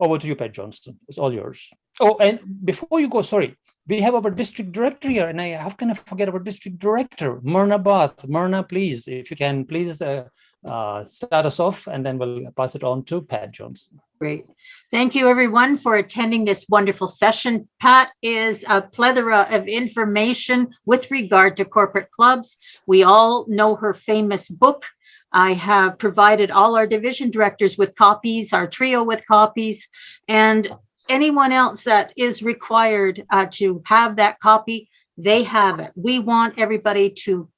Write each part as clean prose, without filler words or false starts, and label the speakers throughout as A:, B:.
A: Over to you, Pat Johnson. It's all yours. Oh, and before you go, sorry, we have our district director here, and how can I forget our district director, Myrna Bath. Myrna, please, if you can, please start us off, and then we'll pass it on to Pat Johnson.
B: Great. Thank you, everyone, for attending this wonderful session. Pat is a plethora of information with regard to corporate clubs. We all know her famous book. I have provided all our division directors with copies, our trio with copies, and anyone else that is required to have that copy, they have it. We want everybody to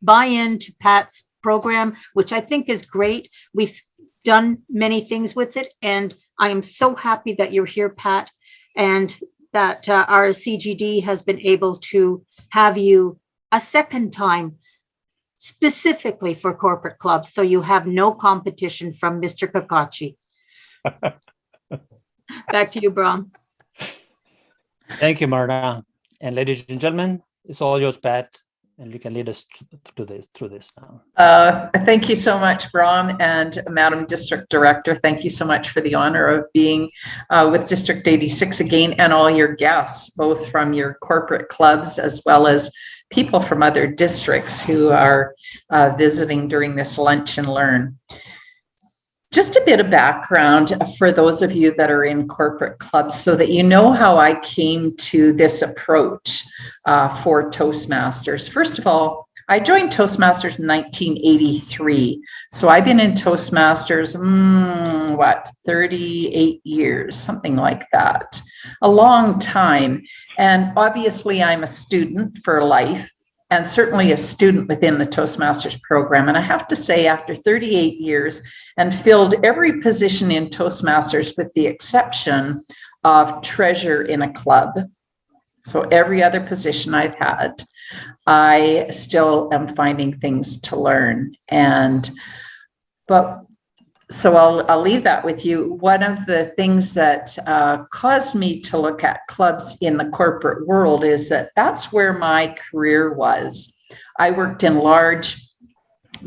B: buy into Pat's program, which I think is great. We've done many things with it, and I am so happy that you're here, Pat, and that our CGD has been able to have you a second time specifically for corporate clubs, so you have no competition from Mr. Kakachi. Back to you, Brahm.
A: Thank you, Myrna. And ladies and gentlemen, it's all yours, Pat, and you can lead us through this now.
C: Thank you so much, Brahm, and Madam District Director. Thank you so much for the honor of being with District 86 again, and all your guests, both from your corporate clubs as well as people from other districts who are visiting during this lunch and learn. Just a bit of background for those of you that are in corporate clubs so that you know how I came to this approach for Toastmasters. First of all, I joined Toastmasters in 1983. So I've been in Toastmasters, 38 years, something like that. A long time. And obviously I'm a student for life, and certainly a student within the Toastmasters program. And I have to say, after 38 years and filled every position in Toastmasters with the exception of treasurer in a club, so every other position I've had, I still am finding things to learn. So I'll leave that with you. One of the things that caused me to look at clubs in the corporate world is that that's where my career was. I worked in large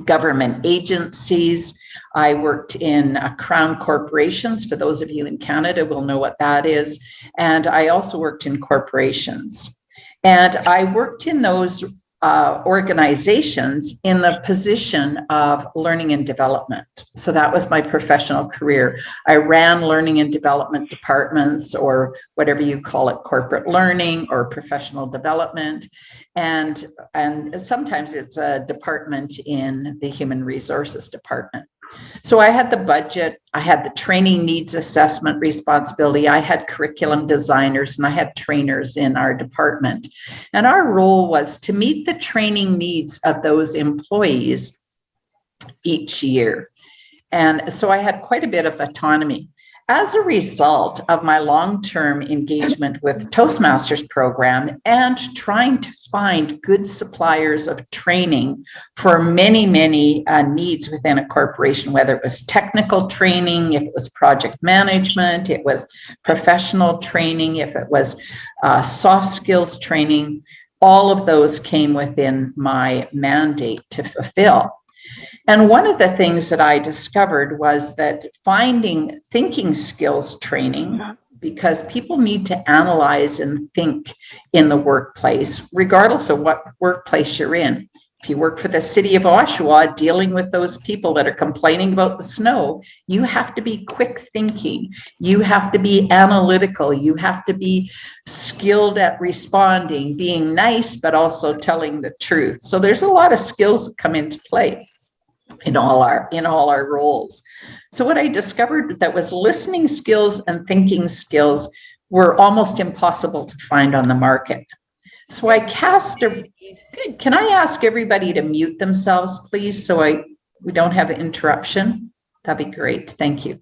C: government agencies. I worked in crown corporations. For those of you in Canada will know what that is. And I also worked in corporations. And I worked in those organizations in the position of learning and development. So that was my professional career. I ran learning and development departments, or whatever you call it, corporate learning or professional development. And sometimes it's a department in the human resources department. So I had the budget, I had the training needs assessment responsibility, I had curriculum designers, and I had trainers in our department. And our role was to meet the training needs of those employees each year. And so I had quite a bit of autonomy. As a result of my long-term engagement with Toastmasters program and trying to find good suppliers of training for many needs within a corporation, whether it was technical training, if it was project management, it was professional training, if it was soft skills training, all of those came within my mandate to fulfill. And one of the things that I discovered was that finding thinking skills training, because people need to analyze and think in the workplace, regardless of what workplace you're in. If you work for the city of Oshawa, dealing with those people that are complaining about the snow, you have to be quick thinking. You have to be analytical. You have to be skilled at responding, being nice, but also telling the truth. So there's a lot of skills that come into play in all our roles. So what I discovered that was listening skills and thinking skills were almost impossible to find on the market. So I can I ask everybody to mute themselves, please, so we don't have an interruption? That'd be great. Thank you.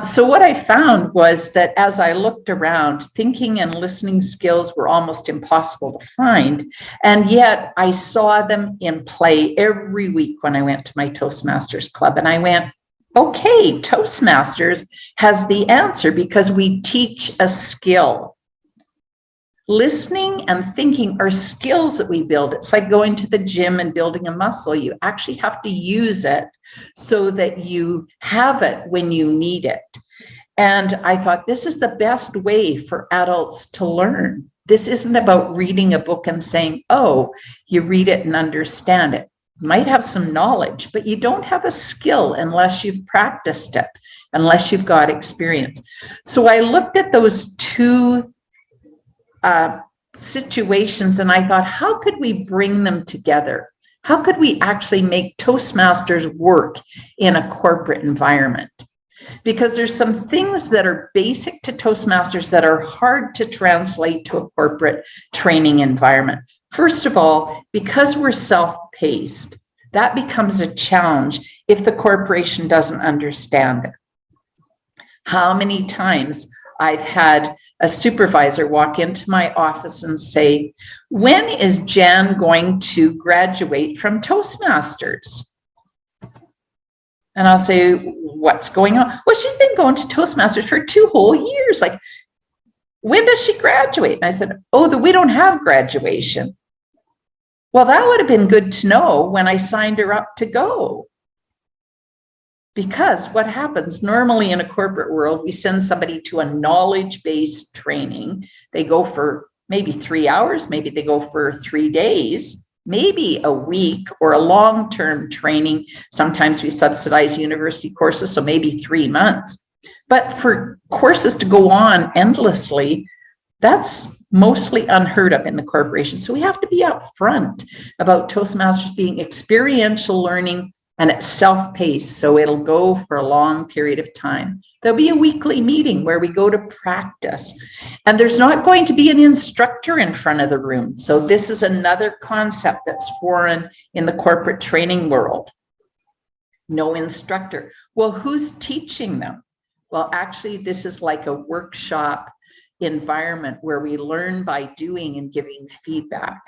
C: So what I found was that as I looked around, thinking and listening skills were almost impossible to find. And yet I saw them in play every week when I went to my Toastmasters club. And I went, okay, Toastmasters has the answer because we teach a skill. Listening and thinking are skills that we build. It's like going to the gym and building a muscle. You actually have to use it so that you have it when you need it. And I thought, this is the best way for adults to learn. This isn't about reading a book and saying, oh, you read it and understand it. You might have some knowledge, but you don't have a skill unless you've practiced it, unless you've got experience. So I looked at those two situations and I thought, how could we bring them together? How could we actually make Toastmasters work in a corporate environment? Because there's some things that are basic to Toastmasters that are hard to translate to a corporate training environment. First of all, because we're self-paced, that becomes a challenge if the corporation doesn't understand it. How many times I've had a supervisor walk into my office and say, when is Jan going to graduate from Toastmasters? And I'll say, what's going on? Well, she's been going to Toastmasters for 2 whole years. Like, when does she graduate? And I said, oh, we don't have graduation. Well, that would have been good to know when I signed her up to go. Because what happens normally in a corporate world, we send somebody to a knowledge-based training. They go for maybe 3 hours, maybe they go for 3 days, maybe a week, or a long-term training. Sometimes we subsidize university courses, so maybe 3 months. But for courses to go on endlessly, that's mostly unheard of in the corporation. So we have to be upfront about Toastmasters being experiential learning, and it's self-paced, so it'll go for a long period of time. There'll be a weekly meeting where we go to practice, and there's not going to be an instructor in front of the room. So this is another concept that's foreign in the corporate training world. No instructor. Well, who's teaching them? Well, actually, this is like a workshop environment where we learn by doing and giving feedback.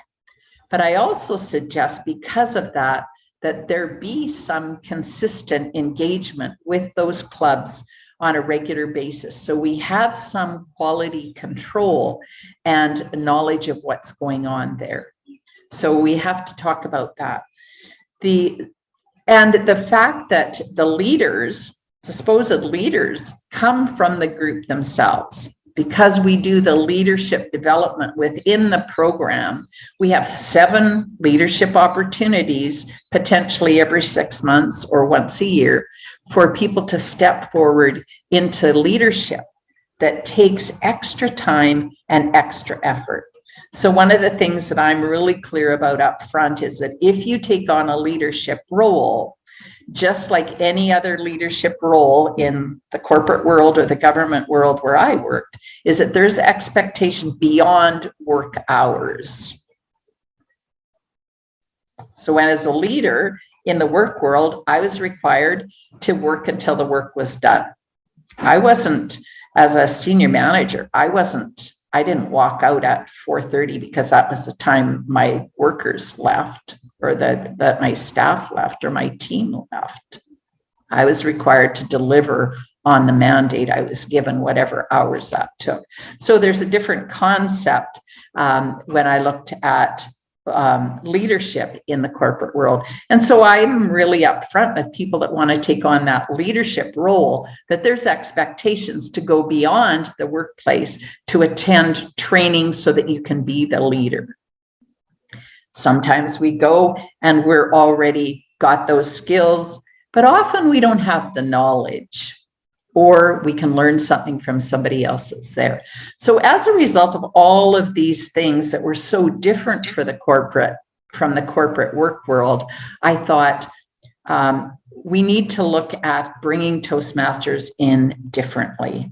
C: But I also suggest, because of that, that there be some consistent engagement with those clubs on a regular basis. So we have some quality control and knowledge of what's going on there. So we have to talk about that. And the fact that the leaders, supposed leaders, come from the group themselves. Because we do the leadership development within the program, we have 7 leadership opportunities, potentially every 6 months or once a year, for people to step forward into leadership that takes extra time and extra effort. So one of the things that I'm really clear about up front is that if you take on a leadership role, just like any other leadership role in the corporate world or the government world where I worked, is that there's expectation beyond work hours. So when as a leader in the work world, I was required to work until the work was done. I wasn't, as a senior manager, I didn't walk out at 4:30 because that was the time my workers left, or that my staff left, or my team left. I was required to deliver on the mandate I was given, whatever hours that took. So there's a different concept when I looked at leadership in the corporate world. And so I'm really upfront with people that want to take on that leadership role, that there's expectations to go beyond the workplace to attend training so that you can be the leader. Sometimes we go and we're already got those skills, but often we don't have the knowledge, or we can learn something from somebody else that's there. So as a result of all of these things that were so different from the corporate work world, I thought we need to look at bringing Toastmasters in differently.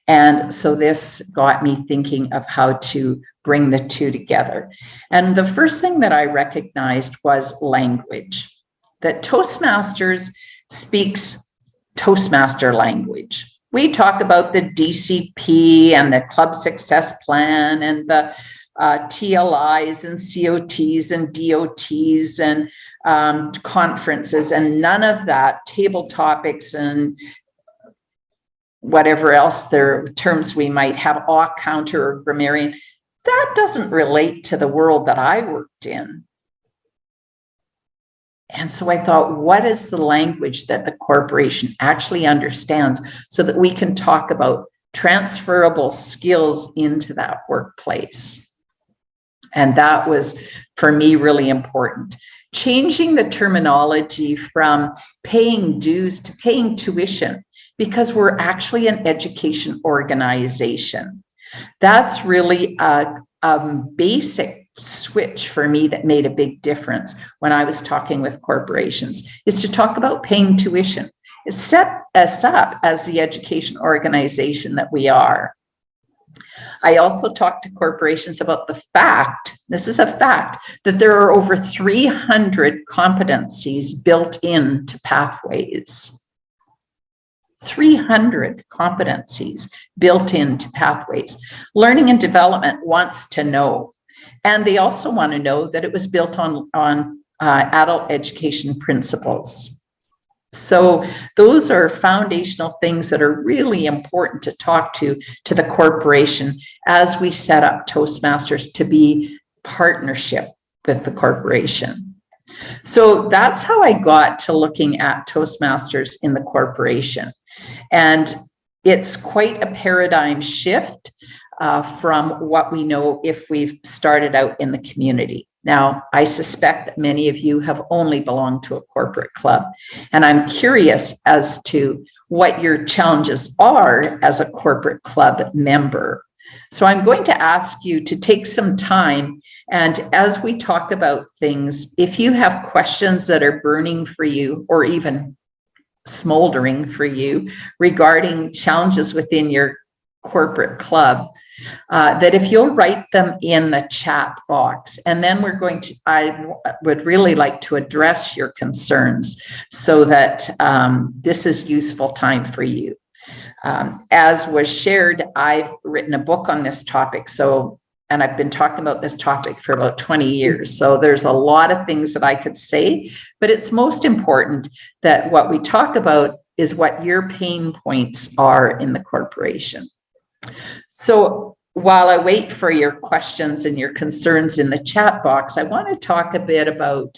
C: And so this got me thinking of how to bring the two together. And the first thing that I recognized was language, that Toastmasters speaks Toastmaster language. We talk about the DCP and the Club Success Plan and the TLIs and COTs and DOTs and conferences, and none of that, table topics and whatever else their terms we might have, awe counter or grammarian, that doesn't relate to the world that I worked in. And so I thought, what is the language that the corporation actually understands so that we can talk about transferable skills into that workplace? And that was, for me, really important. Changing the terminology from paying dues to paying tuition, because we're actually an education organization. That's really a basic switch for me that made a big difference when I was talking with corporations, is to talk about paying tuition. It set us up as the education organization that we are. I also talked to corporations about the fact, this is a fact, that there are over 300 competencies built into pathways. 300 competencies built into pathways. Learning and development wants to know. And they also want to know that it was built on adult education principles. So those are foundational things that are really important to talk to the corporation as we set up Toastmasters to be partnership with the corporation. So that's how I got to looking at Toastmasters in the corporation. And it's quite a paradigm shift from what we know if we've started out in the community. Now, I suspect that many of you have only belonged to a corporate club, and I'm curious as to what your challenges are as a corporate club member. So I'm going to ask you to take some time, and as we talk about things, if you have questions that are burning for you or even smoldering for you regarding challenges within your corporate club, that if you'll write them in the chat box, and then I would really like to address your concerns so that this is useful time for you. As was shared, I've written a book on this topic. And I've been talking about this topic for about 20 years. So there's a lot of things that I could say, but it's most important that what we talk about is what your pain points are in the corporation. So while I wait for your questions and your concerns in the chat box, I want to talk a bit about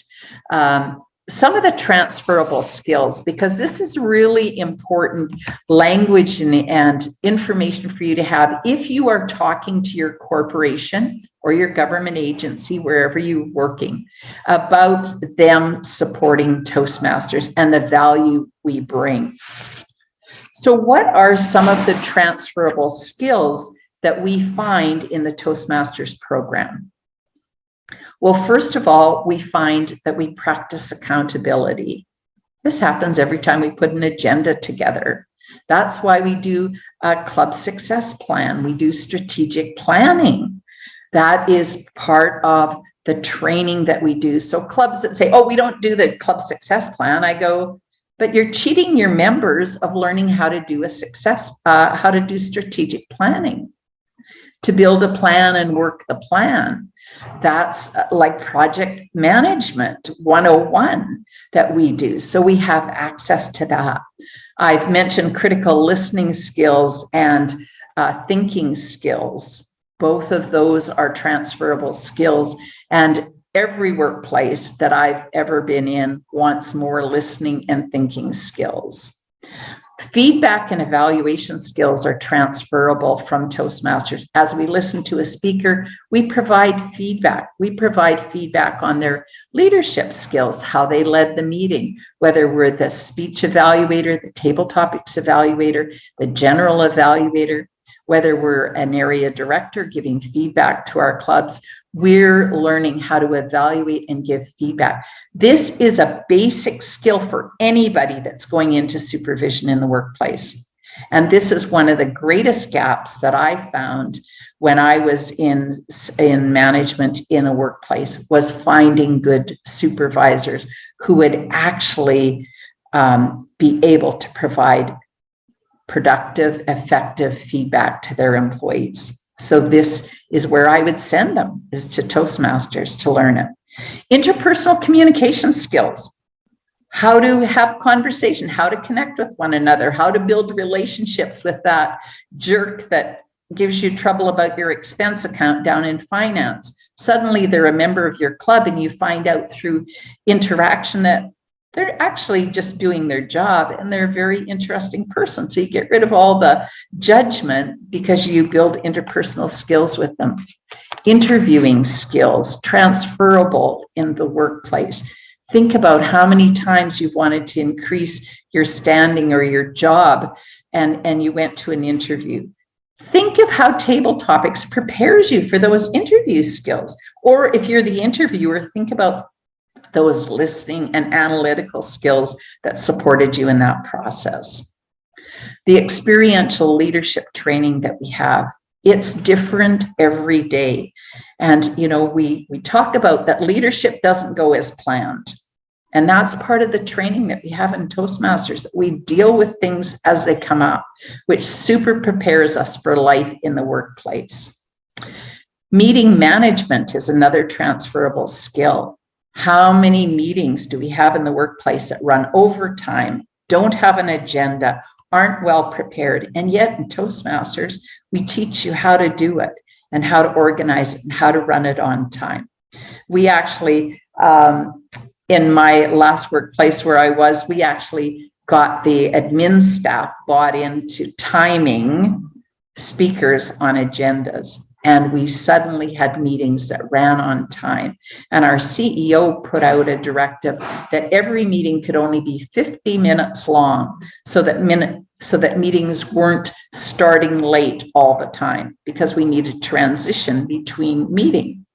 C: some of the transferable skills, because this is really important language and information for you to have if you are talking to your corporation or your government agency, wherever you're working, about them supporting Toastmasters and the value we bring. So what are some of the transferable skills that we find in the Toastmasters program? Well, first of all, we find that we practice accountability. This happens every time we put an agenda together. That's why we do a club success plan. We do strategic planning. That is part of the training that we do. So clubs that say, oh, we don't do the club success plan, I go, but you're cheating your members of learning how to do how to do strategic planning, to build a plan and work the plan. That's like project management 101 that we do. So we have access to that. I've mentioned critical listening skills and thinking skills. Both of those are transferable skills. And every workplace that I've ever been in wants more listening and thinking skills. Feedback and evaluation skills are transferable from Toastmasters. As we listen to a speaker, we provide feedback. We provide feedback on their leadership skills, how they led the meeting, whether we're the speech evaluator, the table topics evaluator, the general evaluator, whether we're an area director giving feedback to our clubs. We're learning how to evaluate and give feedback. This is a basic skill for anybody that's going into supervision in the workplace. And this is one of the greatest gaps that I found when I was in management in a workplace, was finding good supervisors who would actually be able to provide productive, effective feedback to their employees. So this is where I would send them, is to Toastmasters to learn it. Interpersonal communication skills, how to have conversation, how to connect with one another, how to build relationships with that jerk that gives you trouble about your expense account down in finance. Suddenly they're a member of your club, and you find out through interaction that they're actually just doing their job and they're a very interesting person. So you get rid of all the judgment because you build interpersonal skills with them. Interviewing skills, transferable in the workplace. Think about how many times you've wanted to increase your standing or your job and you went to an interview. Think of how table topics prepares you for those interview skills. Or if you're the interviewer, think about those listening and analytical skills that supported you in that process. The experiential leadership training that we have, it's different every day. And, you know, we talk about that leadership doesn't go as planned. And that's part of the training that we have in Toastmasters, that we deal with things as they come up, which super prepares us for life in the workplace. Meeting management is another transferable skill. How many meetings do we have in the workplace that run overtime, don't have an agenda, aren't well prepared? And yet in Toastmasters, we teach you how to do it and how to organize it and how to run it on time. We actually, in my last workplace where I was, we actually got the admin staff bought into timing speakers on agendas. And we suddenly had meetings that ran on time. And our CEO put out a directive that every meeting could only be 50 minutes long, so that meetings weren't starting late all the time, because we needed transition between meeting.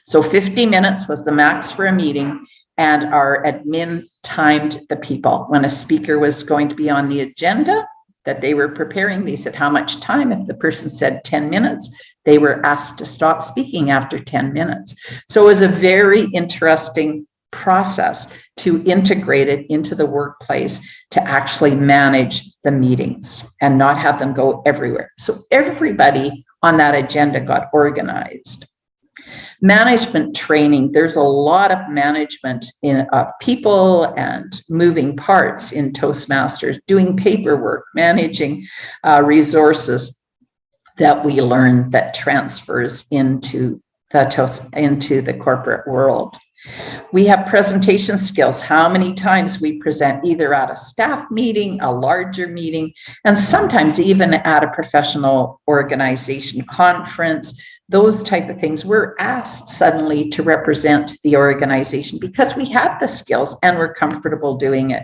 C: So 50 minutes was the max for a meeting, and our admin timed the people. When a speaker was going to be on the agenda that they were preparing, they said how much time. If the person said 10 minutes, they were asked to stop speaking after 10 minutes. So it was a very interesting process to integrate it into the workplace to actually manage the meetings and not have them go everywhere. So everybody on that agenda got organized. Management training, there's a lot of management of people and moving parts in Toastmasters, doing paperwork, managing resources that we learn that transfers into the corporate world. We have presentation skills. How many times we present either at a staff meeting, a larger meeting, and sometimes even at a professional organization conference, those type of things. We're asked suddenly to represent the organization because we have the skills and we're comfortable doing it,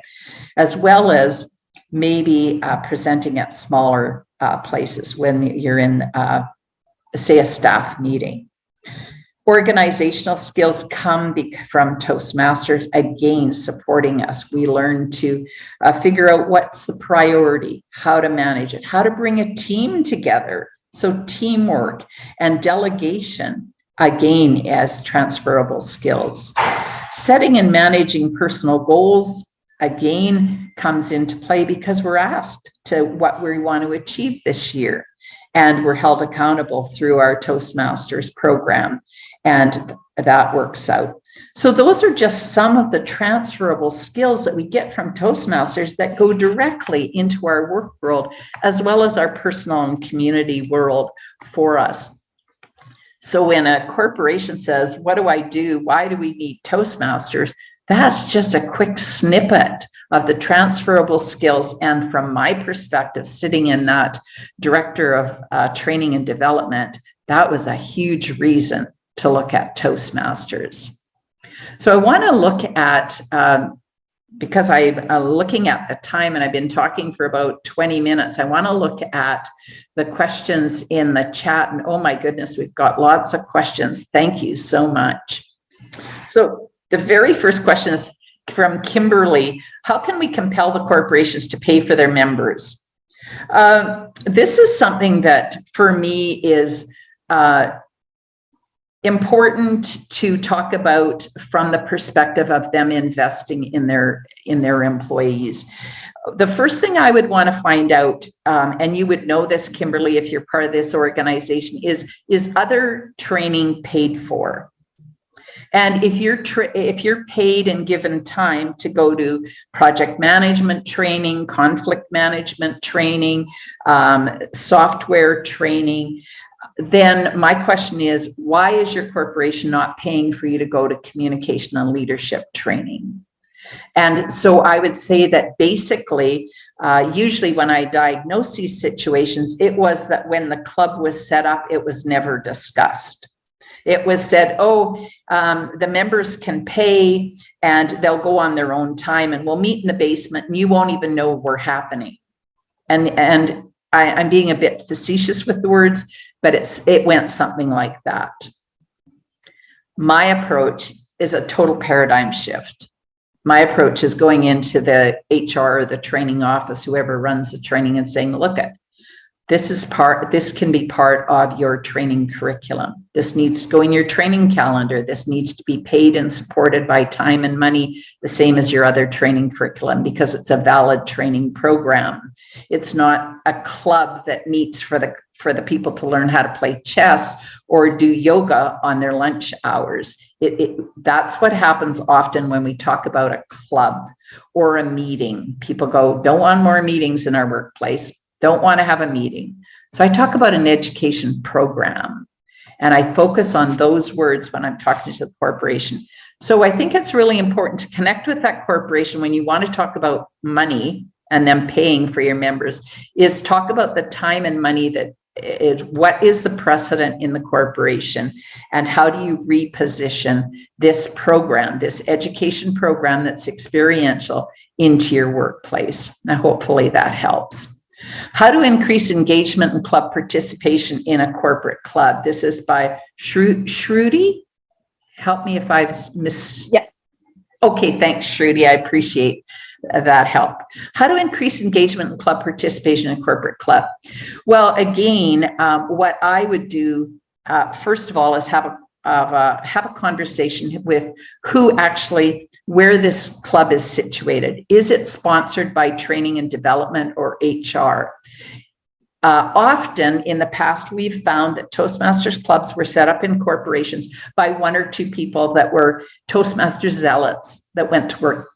C: as well as maybe presenting at smaller places when you're in, say, a staff meeting. Organizational skills come from Toastmasters, again, supporting us. We learn to figure out what's the priority, how to manage it, how to bring a team together. So teamwork and delegation, again, as transferable skills. Setting and managing personal goals, again, comes into play because we're asked to what we want to achieve this year. And we're held accountable through our Toastmasters program. And that works out. So those are just some of the transferable skills that we get from Toastmasters that go directly into our work world, as well as our personal and community world for us. So when a corporation says, what do I do? Why do we need Toastmasters? That's just a quick snippet of the transferable skills. And from my perspective, sitting in that director of training and development, that was a huge reason to look at Toastmasters. So I want to look at, because I'm looking at the time and I've been talking for about 20 minutes, I want to look at the questions in the chat. And oh my goodness, we've got lots of questions. Thank you so much. So the very first question is from Kimberly. How can we compel the corporations to pay for their members? This is something that for me is important to talk about from the perspective of them investing in their employees. The first thing I would want to find out, and you would know this, Kimberly, if you're part of this organization, is other training paid for? And if you're paid and given time to go to project management training, conflict management training, software training, then my question is, why is your corporation not paying for you to go to communication and leadership training? And so I would say that basically, usually when I diagnose these situations, it was that when the club was set up, it was never discussed. It was said, the members can pay and they'll go on their own time and we'll meet in the basement and you won't even know we're happening. And I'm being a bit facetious with the words, but it went something like that. My approach is a total paradigm shift. My approach is going into the HR or the training office, whoever runs the training, and saying, look, this can be part of your training curriculum. This needs to go in your training calendar. This needs to be paid and supported by time and money, the same as your other training curriculum, because it's a valid training program. It's not a club that meets for the people to learn how to play chess or do yoga on their lunch hours. That's what happens often when we talk about a club or a meeting. People go, don't want more meetings in our workplace. Don't want to have a meeting. So I talk about an education program, and I focus on those words when I'm talking to the corporation. So I think it's really important to connect with that corporation when you want to talk about money and them paying for your members, is talk about the time and money that is, what is the precedent in the corporation, and how do you reposition this program, this education program that's experiential, into your workplace. Now, hopefully that helps. How to increase engagement and club participation in a corporate club. This is by Shruti. Help me if I've
D: Yeah.
C: Okay, thanks, Shruti. I appreciate that help. How to increase engagement and club participation in a corporate club. Well, again, what I would do, first of all, is have a conversation with where this club is situated. Is it sponsored by training and development or HR? Often in the past, we've found that Toastmasters clubs were set up in corporations by one or two people that were Toastmasters zealots that went to work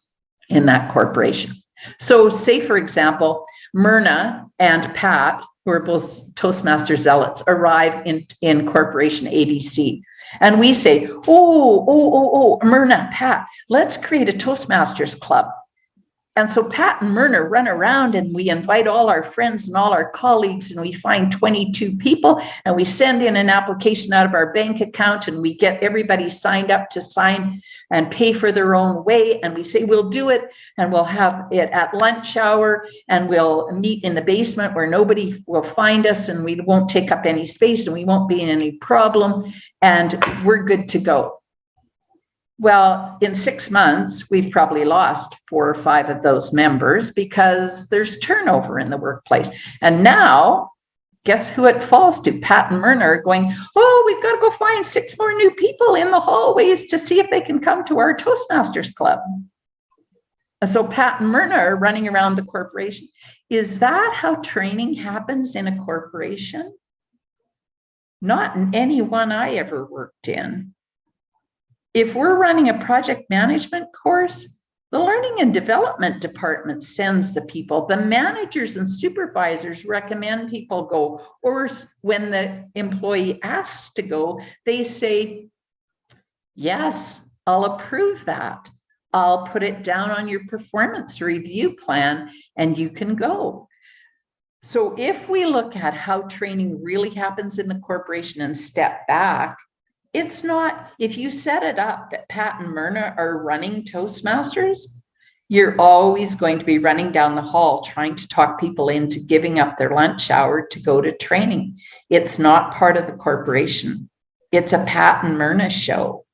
C: in that corporation. So say, for example, Myrna and Pat, who are both Toastmaster zealots, arrive in corporation ABC. And we say, Myrna, Pat, let's create a Toastmasters club. And so Pat and Myrna run around and we invite all our friends and all our colleagues, and we find 22 people and we send in an application out of our bank account and we get everybody signed up to sign and pay for their own way. And we say, we'll do it, and we'll have it at lunch hour, and we'll meet in the basement where nobody will find us, and we won't take up any space and we won't be in any problem, and we're good to go. Well, in 6 months, we've probably lost 4 or 5 of those members because there's turnover in the workplace. And now, guess who it falls to? Pat and Myrna are going, we've got to go find 6 more new people in the hallways to see if they can come to our Toastmasters club. And so Pat and Myrna are running around the corporation. Is that how training happens in a corporation? Not in any one I ever worked in. If we're running a project management course, the learning and development department sends the people. The managers and supervisors recommend people go, or when the employee asks to go, they say, yes, I'll approve that. I'll put it down on your performance review plan and you can go. So if we look at how training really happens in the corporation and step back, it's not, if you set it up that Pat and Myrna are running Toastmasters, you're always going to be running down the hall trying to talk people into giving up their lunch hour to go to training. It's not part of the corporation. It's a Pat and Myrna show.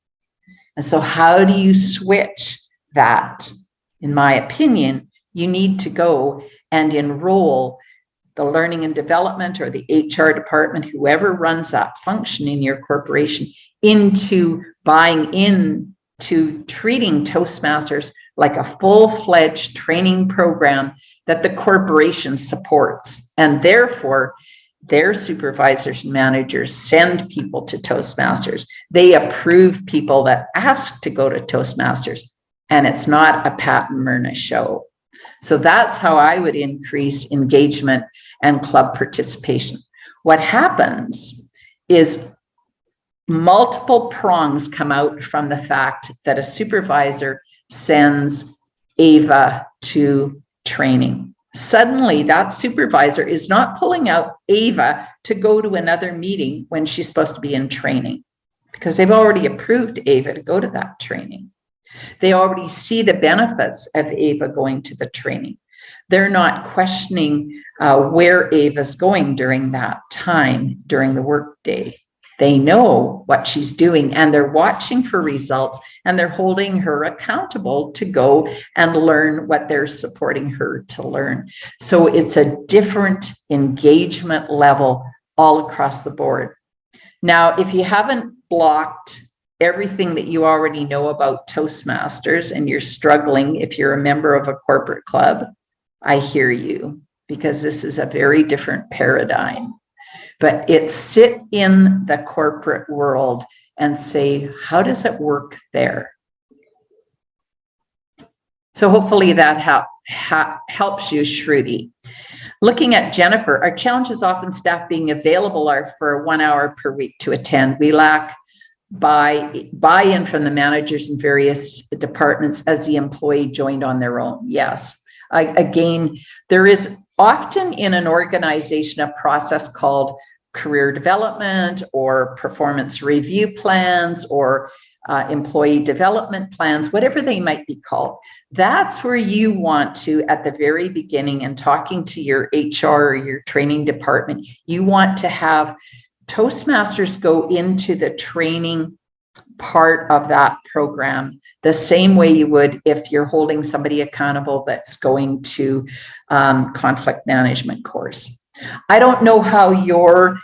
C: And so how do you switch that? In my opinion, you need to go and enroll the learning and development or the HR department, whoever runs that function in your corporation, into buying into treating Toastmasters like a full-fledged training program that the corporation supports. And therefore, their supervisors and managers send people to Toastmasters. They approve people that ask to go to Toastmasters, and it's not a Pat and Myrna show. So that's how I would increase engagement and club participation. What happens is multiple prongs come out from the fact that a supervisor sends Ava to training. Suddenly, that supervisor is not pulling out Ava to go to another meeting when she's supposed to be in training, because they've already approved Ava to go to that training. They already see the benefits of Ava going to the training. They're not questioning where Ava's going during that time, during the workday. They know what she's doing, and they're watching for results, and they're holding her accountable to go and learn what they're supporting her to learn. So it's a different engagement level all across the board. Now, if you haven't blocked everything that you already know about Toastmasters and you're struggling, if you're a member of a corporate club, I hear you, because this is a very different paradigm. But it's sit in the corporate world and say, how does it work there? So hopefully that helps you, Shruti. Looking at Jennifer, our challenge is often staff being available for 1 hour per week to attend. We lack buy-in from the managers in various departments as the employee joined on their own. Yes. Again, there is often in an organization a process called career development or performance review plans or employee development plans, whatever they might be called. That's where you want to, at the very beginning, and talking to your HR or your training department, you want to have Toastmasters go into the training part of that program the same way you would if you're holding somebody accountable that's going to conflict management course. I don't know how your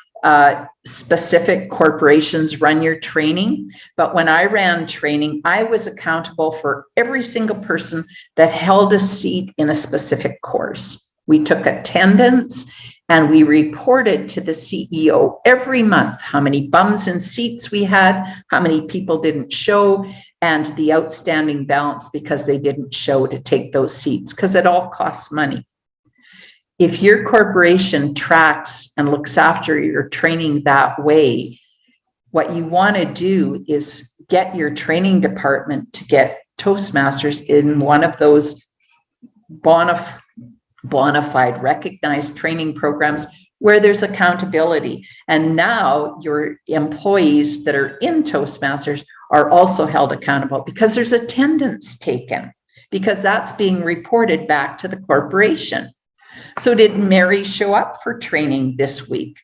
C: specific corporations run your training, but when I ran training, I was accountable for every single person that held a seat in a specific course. We took attendance and we reported to the CEO every month how many bums in seats we had, how many people didn't show, and the outstanding balance because they didn't show to take those seats, because it all costs money. If your corporation tracks and looks after your training that way, what you want to do is get your training department to get Toastmasters in one of those bona fide recognized training programs where there's accountability. And now your employees that are in Toastmasters are also held accountable because there's attendance taken, because that's being reported back to the corporation. So did Mary show up for training this week?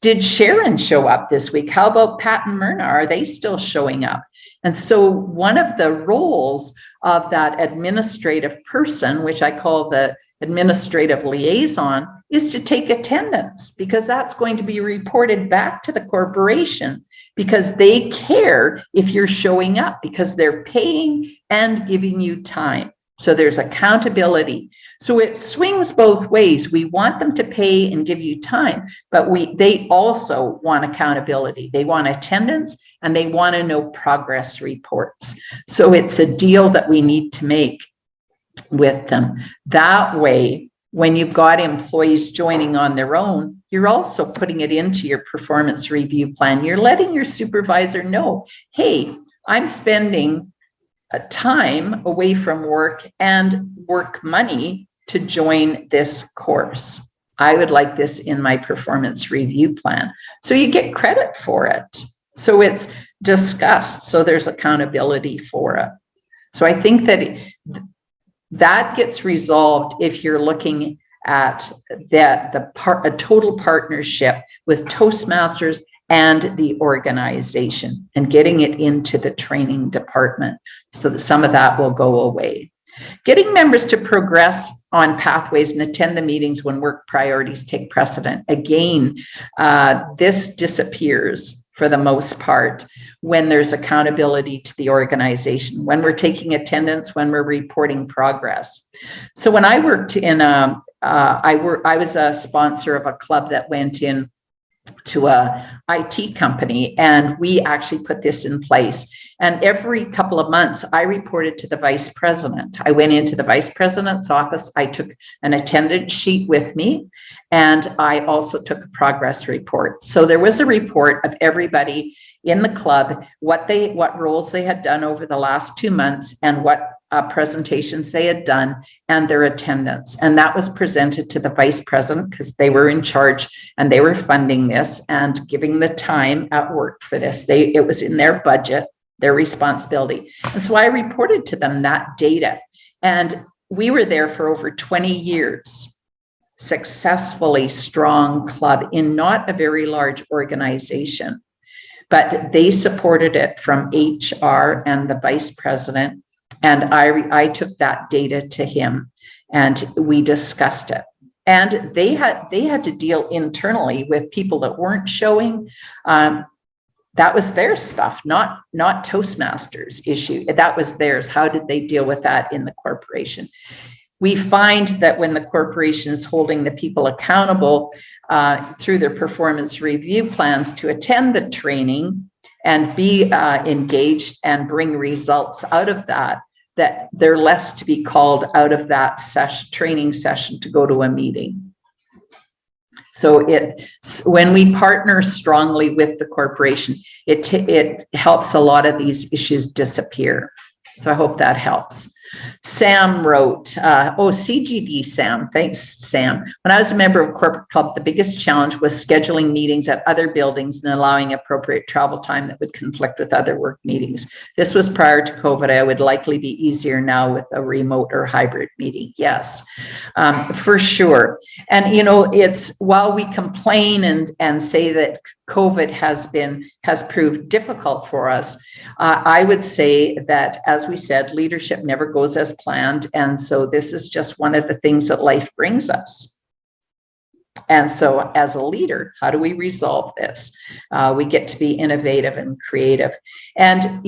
C: Did Sharon show up this week? How about Pat and Myrna? Are they still showing up? And so one of the roles of that administrative person, which I call the administrative liaison, is to take attendance, because that's going to be reported back to the corporation, because they care if you're showing up, because they're paying and giving you time. So there's accountability. So it swings both ways. We want them to pay and give you time, but they also want accountability. They want attendance and they want to know progress reports. So it's a deal that we need to make with them. That way, when you've got employees joining on their own, you're also putting it into your performance review plan. You're letting your supervisor know, hey, I'm spending time away from work and work money to join this course. I would like this in my performance review plan. So you get credit for it. So it's discussed. So there's accountability for it. So I think that gets resolved if you're looking at a total partnership with Toastmasters and the organization, and getting it into the training department so that some of that will go away. Getting members to progress on pathways and attend the meetings when work priorities take precedent. Again, this disappears for the most part when there's accountability to the organization, when we're taking attendance, when we're reporting progress. So when I worked in I was a sponsor of a club that went in to a IT company, and we actually put this in place. And every couple of months, I reported to the vice president. I went into the vice president's office. I took an attendance sheet with me, and I also took a progress report. So there was a report of everybody in the club, what roles they had done over the last 2 months, and what presentations they had done, and their attendance. And that was presented to the vice president, because they were in charge and they were funding this and giving the time at work for this. It was in their budget, their responsibility. And so I reported to them that data. And we were there for over 20 years, successfully strong club in not a very large organization, but they supported it from HR and the vice president. And I took that data to him and we discussed it. And they had to deal internally with people that weren't showing. That was their stuff, not Toastmasters issue. That was theirs. How did they deal with that in the corporation? We find that when the corporation is holding the people accountable through their performance review plans to attend the training and be engaged and bring results out of that, that they're less to be called out of that training session to go to a meeting. So when we partner strongly with the corporation, it helps a lot of these issues disappear. So I hope that helps. Sam wrote, CGD, Sam. Thanks, Sam. When I was a member of a corporate club, the biggest challenge was scheduling meetings at other buildings and allowing appropriate travel time that would conflict with other work meetings. This was prior to COVID. I would likely be easier now with a remote or hybrid meeting. Yes, for sure. And, it's while we complain and say that COVID has proved difficult for us, I would say that, as we said, leadership never goes as planned. And so this is just one of the things that life brings us. And so as a leader, how do we resolve this? We get to be innovative and creative. And,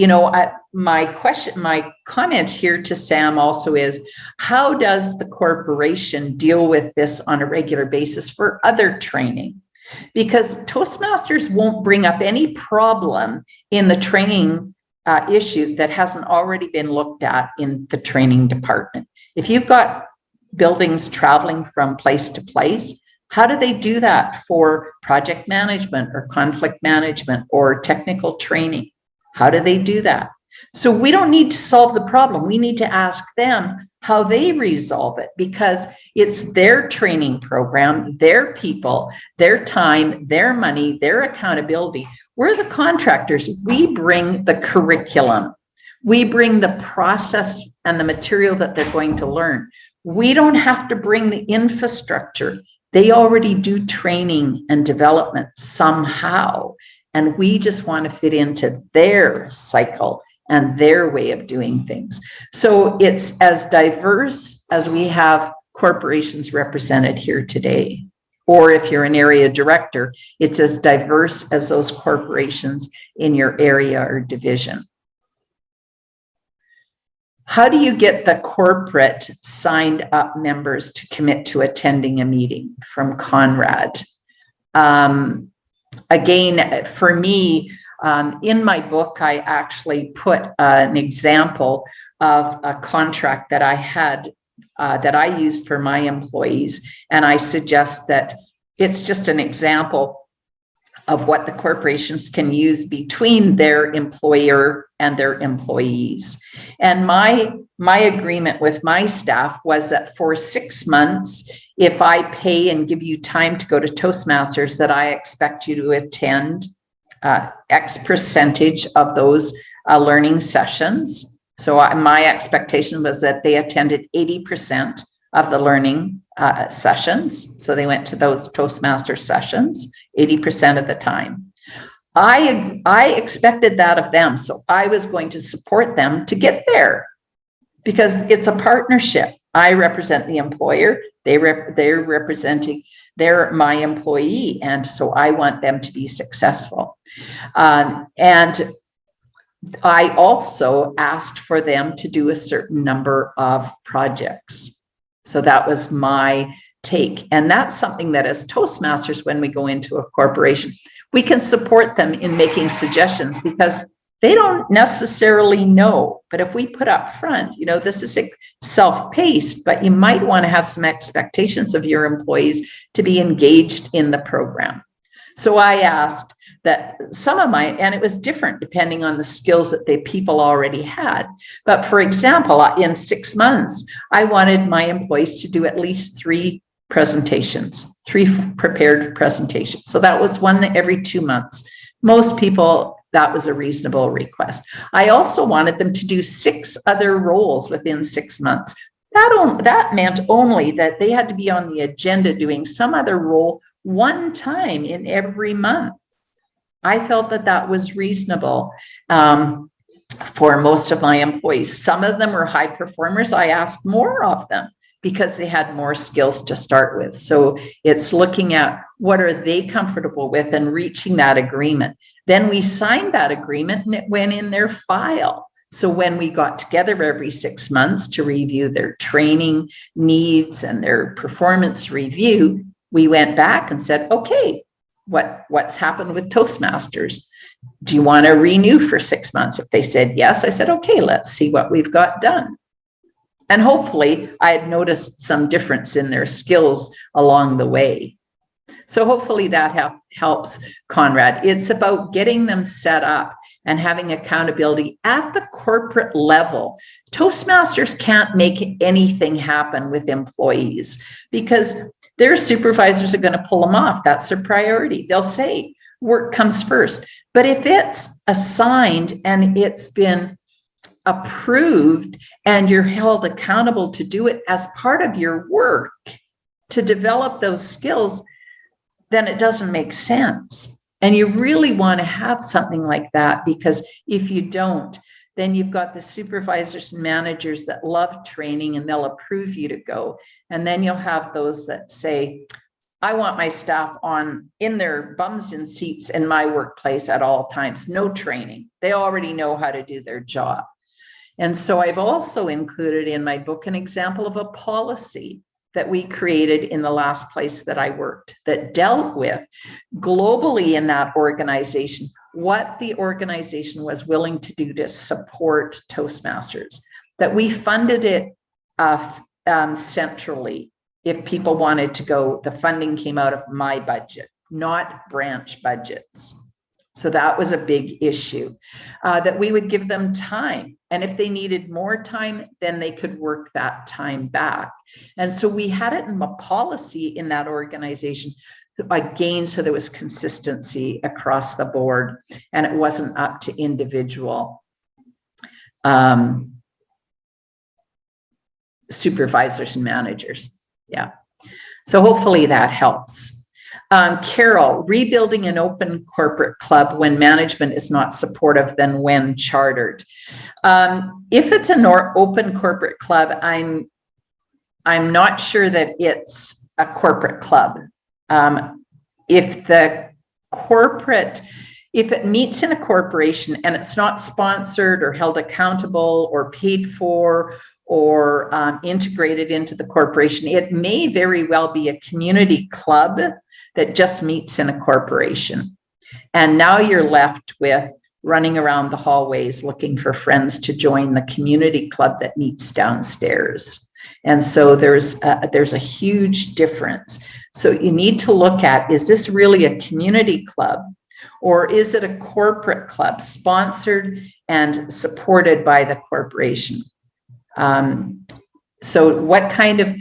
C: my comment here to Sam also is, how does the corporation deal with this on a regular basis for other training? Because Toastmasters won't bring up any problem in the training issue that hasn't already been looked at in the training department. If you've got buildings traveling from place to place, how do they do that for project management or conflict management or technical training? How do they do that? So we don't need to solve the problem. We need to ask them how they resolve it, because it's their training program, their people, their time, their money, their accountability. We're the contractors. We bring the curriculum. We bring the process and the material that they're going to learn. We don't have to bring the infrastructure. They already do training and development somehow, and we just want to fit into their cycle and their way of doing things. So it's as diverse as we have corporations represented here today. Or if you're an area director, it's as diverse as those corporations in your area or division. How do you get the corporate signed up members to commit to attending a meeting? From Conrad. Again, for me, in my book, I actually put an example of a contract that I had that I used for my employees. And I suggest that it's just an example of what the corporations can use between their employer and their employees. And my agreement with my staff was that for 6 months, if I pay and give you time to go to Toastmasters, that I expect you to attend X percentage of those learning sessions. So my expectation was that they attended 80% of the learning sessions. So they went to those Toastmaster sessions 80% of the time. I expected that of them. So I was going to support them to get there, because it's a partnership. I represent the employer. They're representing my employee. And so I want them to be successful. And I also asked for them to do a certain number of projects. So that was my take. And that's something that as Toastmasters, when we go into a corporation, we can support them in making suggestions because they don't necessarily know. But if we put up front, this is self-paced, but you might want to have some expectations of your employees to be engaged in the program. So I asked that and it was different depending on the skills that the people already had. But for example, in 6 months, I wanted my employees to do at least 3 presentations, 3 prepared presentations. So that was 1 every 2 months. Most people, that was a reasonable request. I also wanted them to do 6 other roles within 6 months. That meant only that they had to be on the agenda doing some other role 1 time in every month. I felt that was reasonable for most of my employees. Some of them were high performers. I asked more of them because they had more skills to start with. So it's looking at what are they comfortable with and reaching that agreement. Then we signed that agreement and it went in their file. So when we got together every 6 months to review their training needs and their performance review, we went back and said, okay, what's happened with Toastmasters? Do you want to renew for 6 months? If they said yes, I said, okay, let's see what we've got done. And hopefully I had noticed some difference in their skills along the way. So hopefully that helps, Conrad. It's about getting them set up and having accountability at the corporate level. Toastmasters can't make anything happen with employees because their supervisors are going to pull them off. That's their priority. They'll say work comes first. But if it's assigned and it's been approved and you're held accountable to do it as part of your work to develop those skills, then it doesn't make sense. And you really want to have something like that, because if you don't, then you've got the supervisors and managers that love training and they'll approve you to go. And then you'll have those that say, I want my staff in their bums in seats in my workplace at all times, no training. They already know how to do their job. And so I've also included in my book an example of a policy that we created in the last place that I worked that dealt with globally in that organization, what the organization was willing to do to support Toastmasters, that we funded it centrally. If people wanted to go, the funding came out of my budget, not branch budgets. So that was a big issue, that we would give them time. And if they needed more time, then they could work that time back. And so we had it in a policy in that organization, again, so there was consistency across the board and it wasn't up to individual supervisors and managers. Yeah. So hopefully that helps. Carol, rebuilding an open corporate club when management is not supportive than when chartered. If it's an open corporate club, I'm not sure that it's a corporate club. If it meets in a corporation and it's not sponsored or held accountable or paid for or integrated into the corporation, it may very well be a community club that just meets in a corporation. And now you're left with running around the hallways looking for friends to join the community club that meets downstairs. And so there's a huge difference. So you need to look at, is this really a community club or is it a corporate club sponsored and supported by the corporation? So what kind of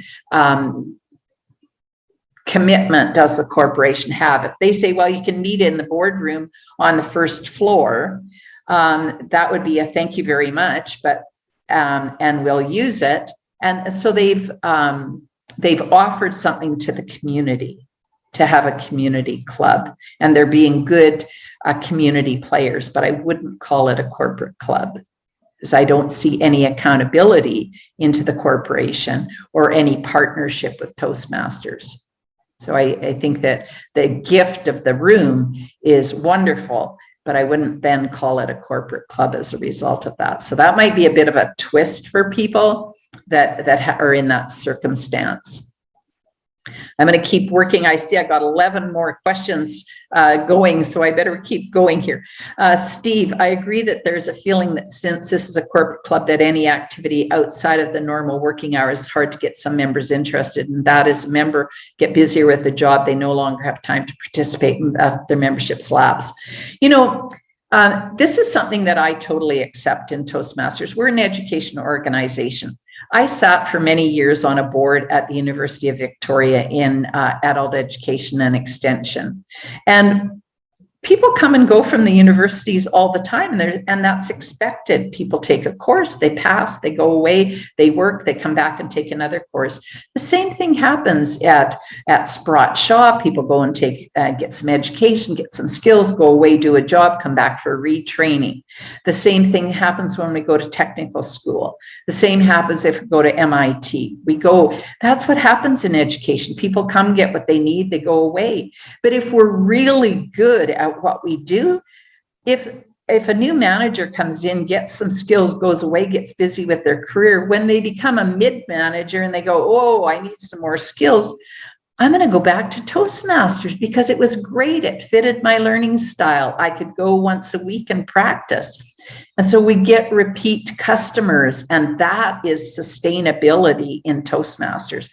C: commitment does the corporation have? If they say, well, you can meet in the boardroom on the first floor, that would be a thank you very much, but and we'll use it. And so they've offered something to the community to have a community club, and they're being good community players, but I wouldn't call it a corporate club, because I don't see any accountability into the corporation or any partnership with Toastmasters. So I think that the gift of the room is wonderful, but I wouldn't then call it a corporate club as a result of that. So that might be a bit of a twist for people that are in that circumstance. I'm going to keep working. I see I got 11 more questions going, so I better keep going here. Steve, I agree that there's a feeling that since this is a corporate club, that any activity outside of the normal working hours is hard to get some members interested. And that is, a member get busier with the job, they no longer have time to participate in their membership's labs. You know, this is something that I totally accept in Toastmasters. We're an educational organization. I sat for many years on a board at the University of Victoria in adult education and extension. And people come and go from the universities all the time, and that's expected. People take a course, they pass, they go away, they work, they come back and take another course. The same thing happens at Sprott Shaw. People go and get some education, get some skills, go away, do a job, come back for retraining. The same thing happens when we go to technical school. The same happens if we go to MIT. That's what happens in education. People come, get what they need, they go away. But if we're really good at what we do, if a new manager comes in, gets some skills, goes away, gets busy with their career, when they become a mid-manager and they go, oh, I need some more skills, I'm going to go back to Toastmasters because it was great. It fitted my learning style. I could go once a week and practice. And so we get repeat customers, and that is sustainability in Toastmasters.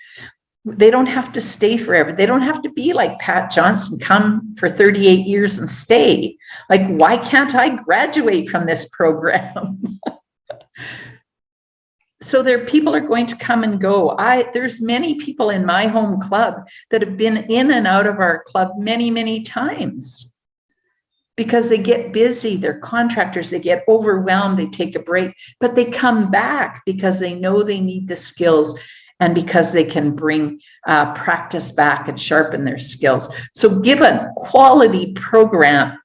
C: They don't have to stay forever. They don't have to be like Pat Johnson, come for 38 years and stay. Like, why can't I graduate from this program? So people are going to come and go. There's many people in my home club that have been in and out of our club many, many times because they get busy. They're contractors. They get overwhelmed. They take a break, but they come back because they know they need the skills, and because they can bring practice back and sharpen their skills. So give a quality program,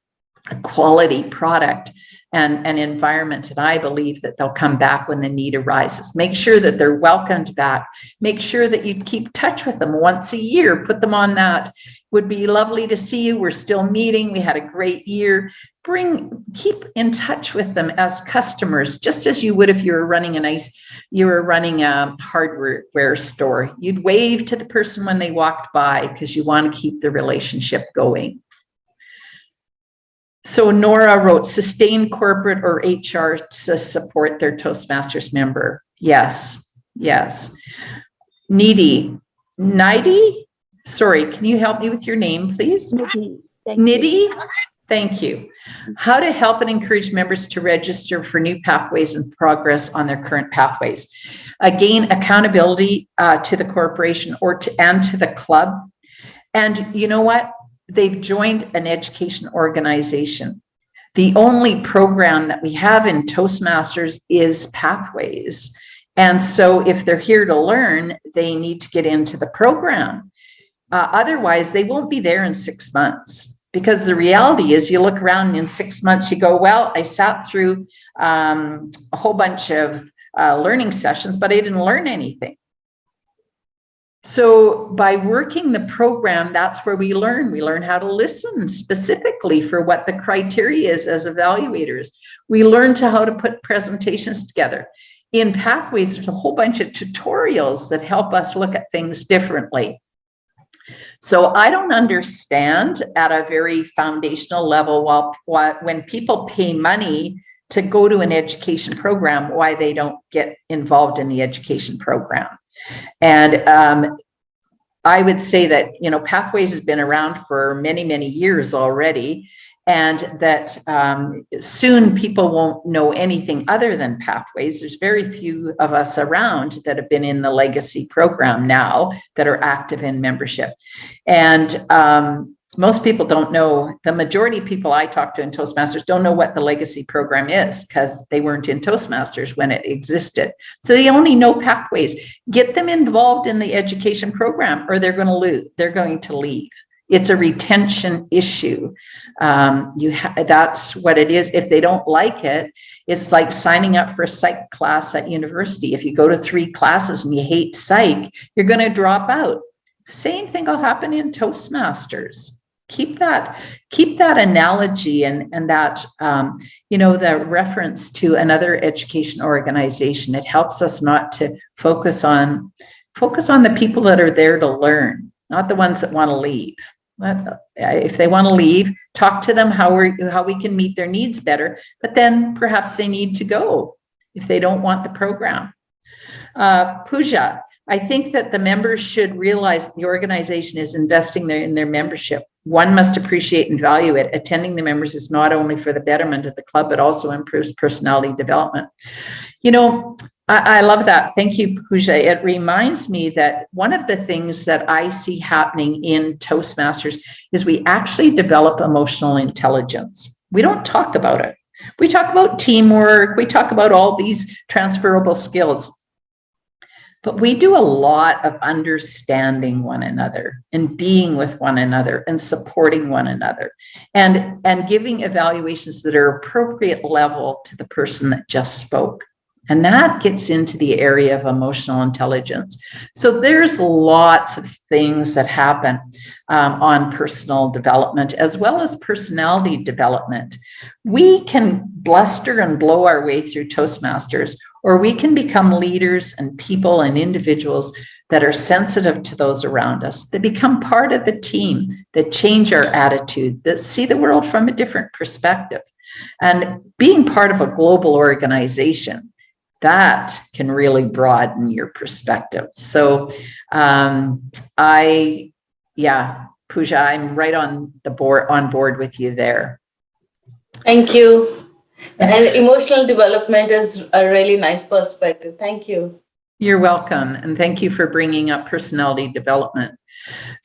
C: a quality product, and an environment, and I believe that they'll come back when the need arises. Make sure that they're welcomed back. Make sure that you keep touch with them once a year. Put them on that. Would be lovely to see you. We're still meeting. We had a great year. Keep in touch with them as customers, just as you would if you were running a hardware store. You'd wave to the person when they walked by because you want to keep the relationship going. So Nora wrote, sustain corporate or HR to support their Toastmasters member. Yes. Nidhi, sorry, can you help me with your name, please? Nidhi, thank you. How to help and encourage members to register for new pathways and progress on their current pathways. Again, accountability to the corporation and to the club. And you know what? They've joined an education organization. The only program that we have in Toastmasters is Pathways. And so if they're here to learn, they need to get into the program. Otherwise, they won't be there in 6 months. Because the reality is, you look around and in 6 months, you go, well, I sat through a whole bunch of learning sessions, but I didn't learn anything. So by working the program, that's where we learn. We learn how to listen specifically for what the criteria is as evaluators. We learn how to put presentations together. In Pathways, there's a whole bunch of tutorials that help us look at things differently. So I don't understand at a very foundational level when people pay money to go to an education program, why they don't get involved in the education program. And I would say that, Pathways has been around for many, many years already, and that soon people won't know anything other than Pathways. There's very few of us around that have been in the legacy program now that are active in membership. And most people don't know, the majority of people I talk to in Toastmasters don't know what the legacy program is because they weren't in Toastmasters when it existed. So they only know Pathways. Get them involved in the education program or they're going to leave. It's a retention issue. That's what it is. If they don't like it, it's like signing up for a psych class at university. If you go to 3 classes and you hate psych, you're going to drop out. Same thing will happen in Toastmasters. Keep that analogy and that, the reference to another education organization. It helps us not to focus on the people that are there to learn. not the ones that want to leave. If they want to leave, talk to them how we can meet their needs better, but then perhaps they need to go if they don't want the program. Pooja, I think that the members should realize that the organization is investing in their membership. One must appreciate and value it. Attending the members is not only for the betterment of the club, but also improves personality development. I love that. Thank you, Pooja. It reminds me that one of the things that I see happening in Toastmasters is we actually develop emotional intelligence. We don't talk about it. We talk about teamwork. We talk about all these transferable skills. But we do a lot of understanding one another and being with one another and supporting one another and giving evaluations that are appropriate level to the person that just spoke. And that gets into the area of emotional intelligence. So there's lots of things that happen on personal development as well as personality development. We can bluster and blow our way through Toastmasters, or we can become leaders and people and individuals that are sensitive to those around us, that become part of the team, that change our attitude, that see the world from a different perspective. And being part of a global organization, that can really broaden your perspective. So Pooja, I'm right on board with you there.
D: Thank you. And emotional development is a really nice perspective. Thank you.
C: You're welcome. And thank you for bringing up personality development.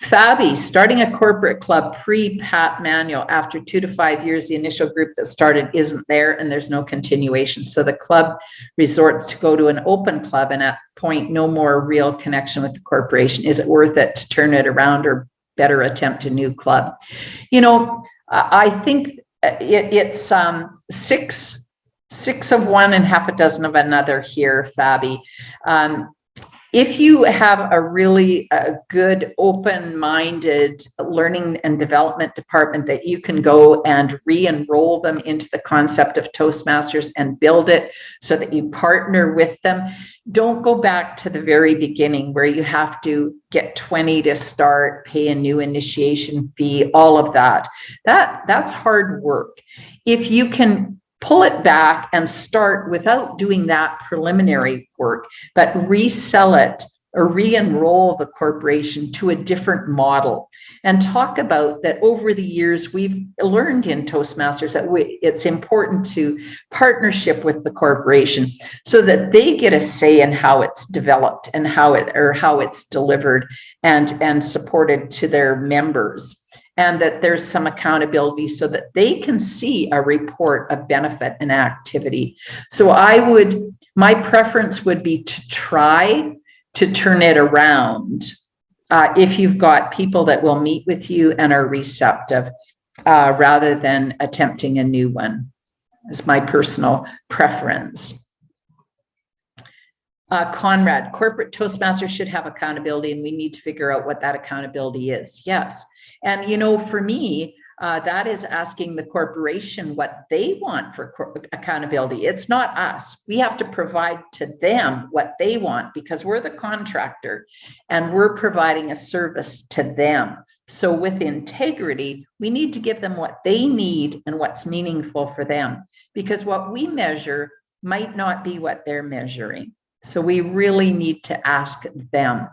C: Fabi, starting a corporate club pre-PAT manual after 2 to 5 years, the initial group that started isn't there and there's no continuation. So the club resorts to go to an open club and at point, no more real connection with the corporation. Is it worth it to turn it around or better attempt a new club? I think it's six of one and half a dozen of another here, Fabi. If you have a really good, open-minded learning and development department that you can go and re-enroll them into the concept of Toastmasters and build it so that you partner with them, don't go back to the very beginning where you have to get 20 to start, pay a new initiation fee, all of that. That's hard work. If you can pull it back and start without doing that preliminary work, but resell it or re-enroll the corporation to a different model and talk about that over the years we've learned in Toastmasters that it's important to partnership with the corporation so that they get a say in how it's developed and how it's delivered and supported to their members. And that there's some accountability so that they can see a report of benefit and activity. So my preference would be to try to turn it around if you've got people that will meet with you and are receptive rather than attempting a new one. Is my personal preference. Conrad, corporate Toastmasters should have accountability and we need to figure out what that accountability is. Yes. And, for me, that is asking the corporation what they want for accountability. It's not us. We have to provide to them what they want because we're the contractor and we're providing a service to them. So with integrity, we need to give them what they need and what's meaningful for them because what we measure might not be what they're measuring. So we really need to ask them.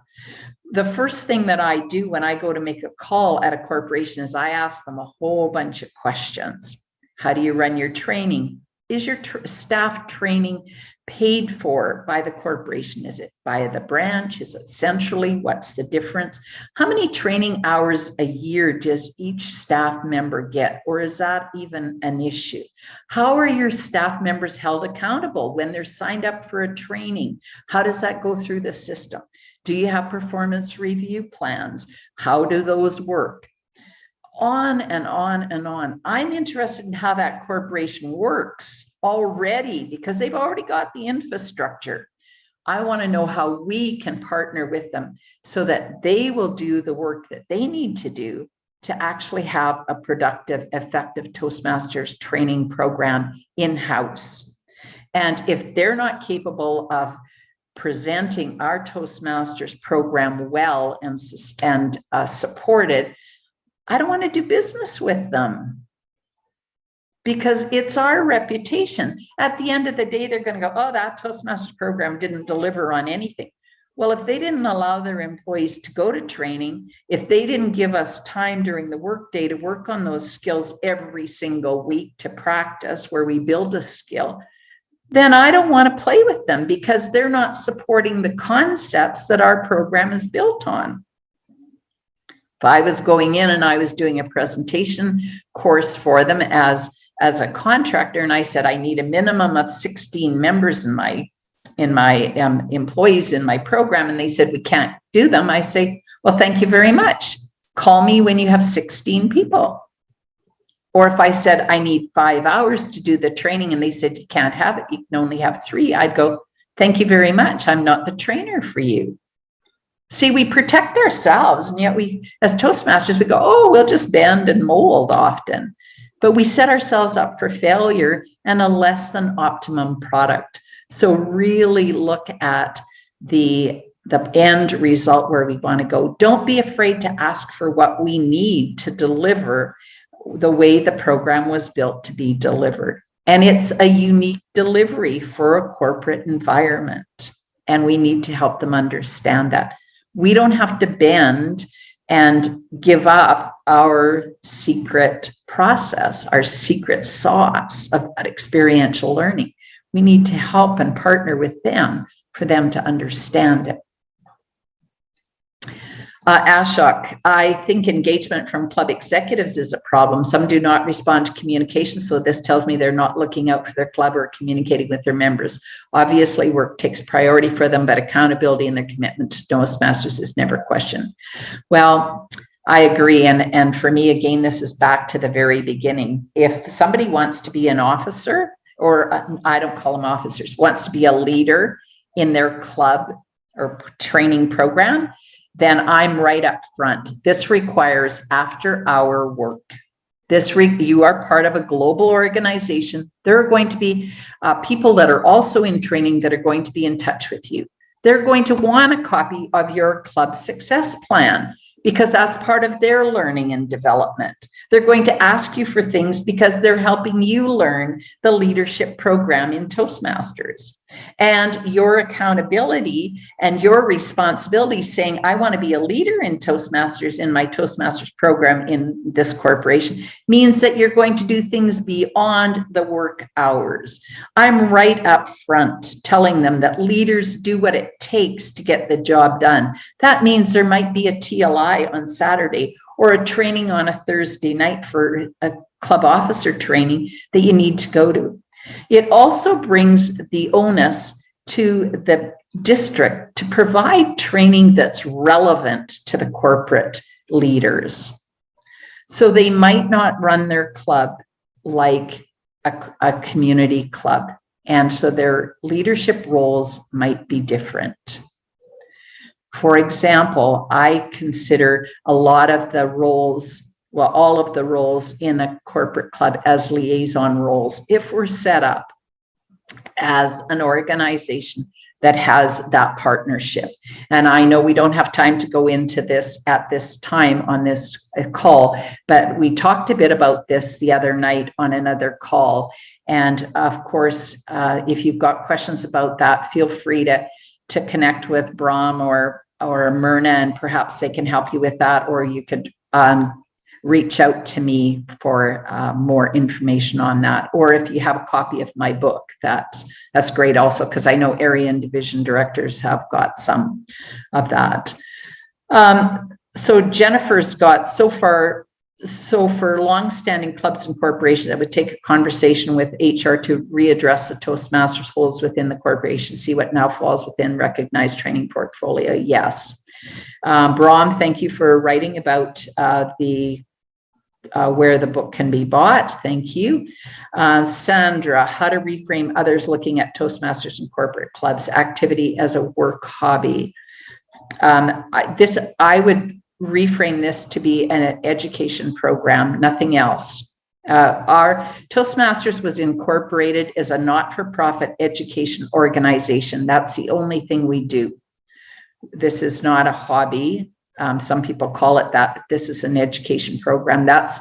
C: The first thing that I do when I go to make a call at a corporation is I ask them a whole bunch of questions. How do you run your training? Is your staff training paid for by the corporation? Is it by the branch? Is it centrally? What's the difference? How many training hours a year does each staff member get? Or is that even an issue? How are your staff members held accountable when they're signed up for a training? How does that go through the system? Do you have performance review plans? How do those work? On and on and on. I'm interested in how that corporation works already because they've already got the infrastructure. I want to know how we can partner with them so that they will do the work that they need to do to actually have a productive, effective Toastmasters training program in-house. And if they're not capable of presenting our Toastmasters program well and supported, I don't want to do business with them, because it's our reputation. At the end of the day, they're going to go, oh, that Toastmasters program didn't deliver on anything. Well, if they didn't allow their employees to go to training, if they didn't give us time during the workday to work on those skills every single week to practice where we build a skill, then I don't want to play with them, because they're not supporting the concepts that our program is built on. If I was going in and I was doing a presentation course for them as a contractor, and I said, I need a minimum of 16 members in my employees in my program, and they said, we can't do them. I say, well, thank you very much. Call me when you have 16 people. Or if I said, I need 5 hours to do the training, and they said, you can't have it, you can only have 3, I'd go, thank you very much. I'm not the trainer for you. See, we protect ourselves, and yet we, as Toastmasters, we go, oh, we'll just bend and mold often. But we set ourselves up for failure and a less than optimum product. So really look at the end result where we want to go. Don't be afraid to ask for what we need to deliver the way the program was built to be delivered. And it's a unique delivery for a corporate environment. And we need to help them understand that. We don't have to bend and give up our secret process, our secret sauce of experiential learning. We need to help and partner with them for them to understand it. Ashok, I think engagement from club executives is a problem. Some do not respond to communication, so this tells me they're not looking out for their club or communicating with their members. Obviously, work takes priority for them, but accountability and their commitment to Toastmasters is never questioned. Well, I agree, and for me, again, this is back to the very beginning. If somebody wants to be an officer, or I don't call them officers, wants to be a leader in their club or training program, then I'm right up front. This requires after-hour work. You are part of a global organization. There are going to be people that are also in training that are going to be in touch with you. They're going to want a copy of your club success plan, because that's part of their learning and development. They're going to ask you for things because they're helping you learn the leadership program in Toastmasters. And your accountability and your responsibility saying, I want to be a leader in Toastmasters, in my Toastmasters program in this corporation, means that you're going to do things beyond the work hours. I'm right up front telling them that leaders do what it takes to get the job done. That means there might be a TLI on Saturday or a training on a Thursday night for a club officer training that you need to go to. It also brings the onus to the district to provide training that's relevant to the corporate leaders. So they might not run their club like a community club. And so their leadership roles might be different. For example, I consider a lot of the roles, well, all of the roles in a corporate club as liaison roles, if we're set up as an organization that has that partnership. And I know we don't have time to go into this at this time on this call, but we talked a bit about this the other night on another call. And of course, if you've got questions about that, feel free to connect with Brahm or Myrna, and perhaps they can help you with that, or you could reach out to me for more information on that. Or if you have a copy of my book, that's great also, because I know area and division directors have got some of that. So Jennifer's got so for long-standing clubs and corporations, I would take a conversation with HR to readdress the Toastmasters holes within the corporation, see what now falls within recognized training portfolio. Yes. Brahm, thank you for writing about where the book can be bought. Thank you. Sandra, how to reframe others looking at Toastmasters and corporate clubs activity as a work hobby. I would reframe this to be an education program, nothing else. Our Toastmasters was incorporated as a not-for-profit education organization. That's the only thing we do. This is not a hobby. Some people call it that. This is an education program. That's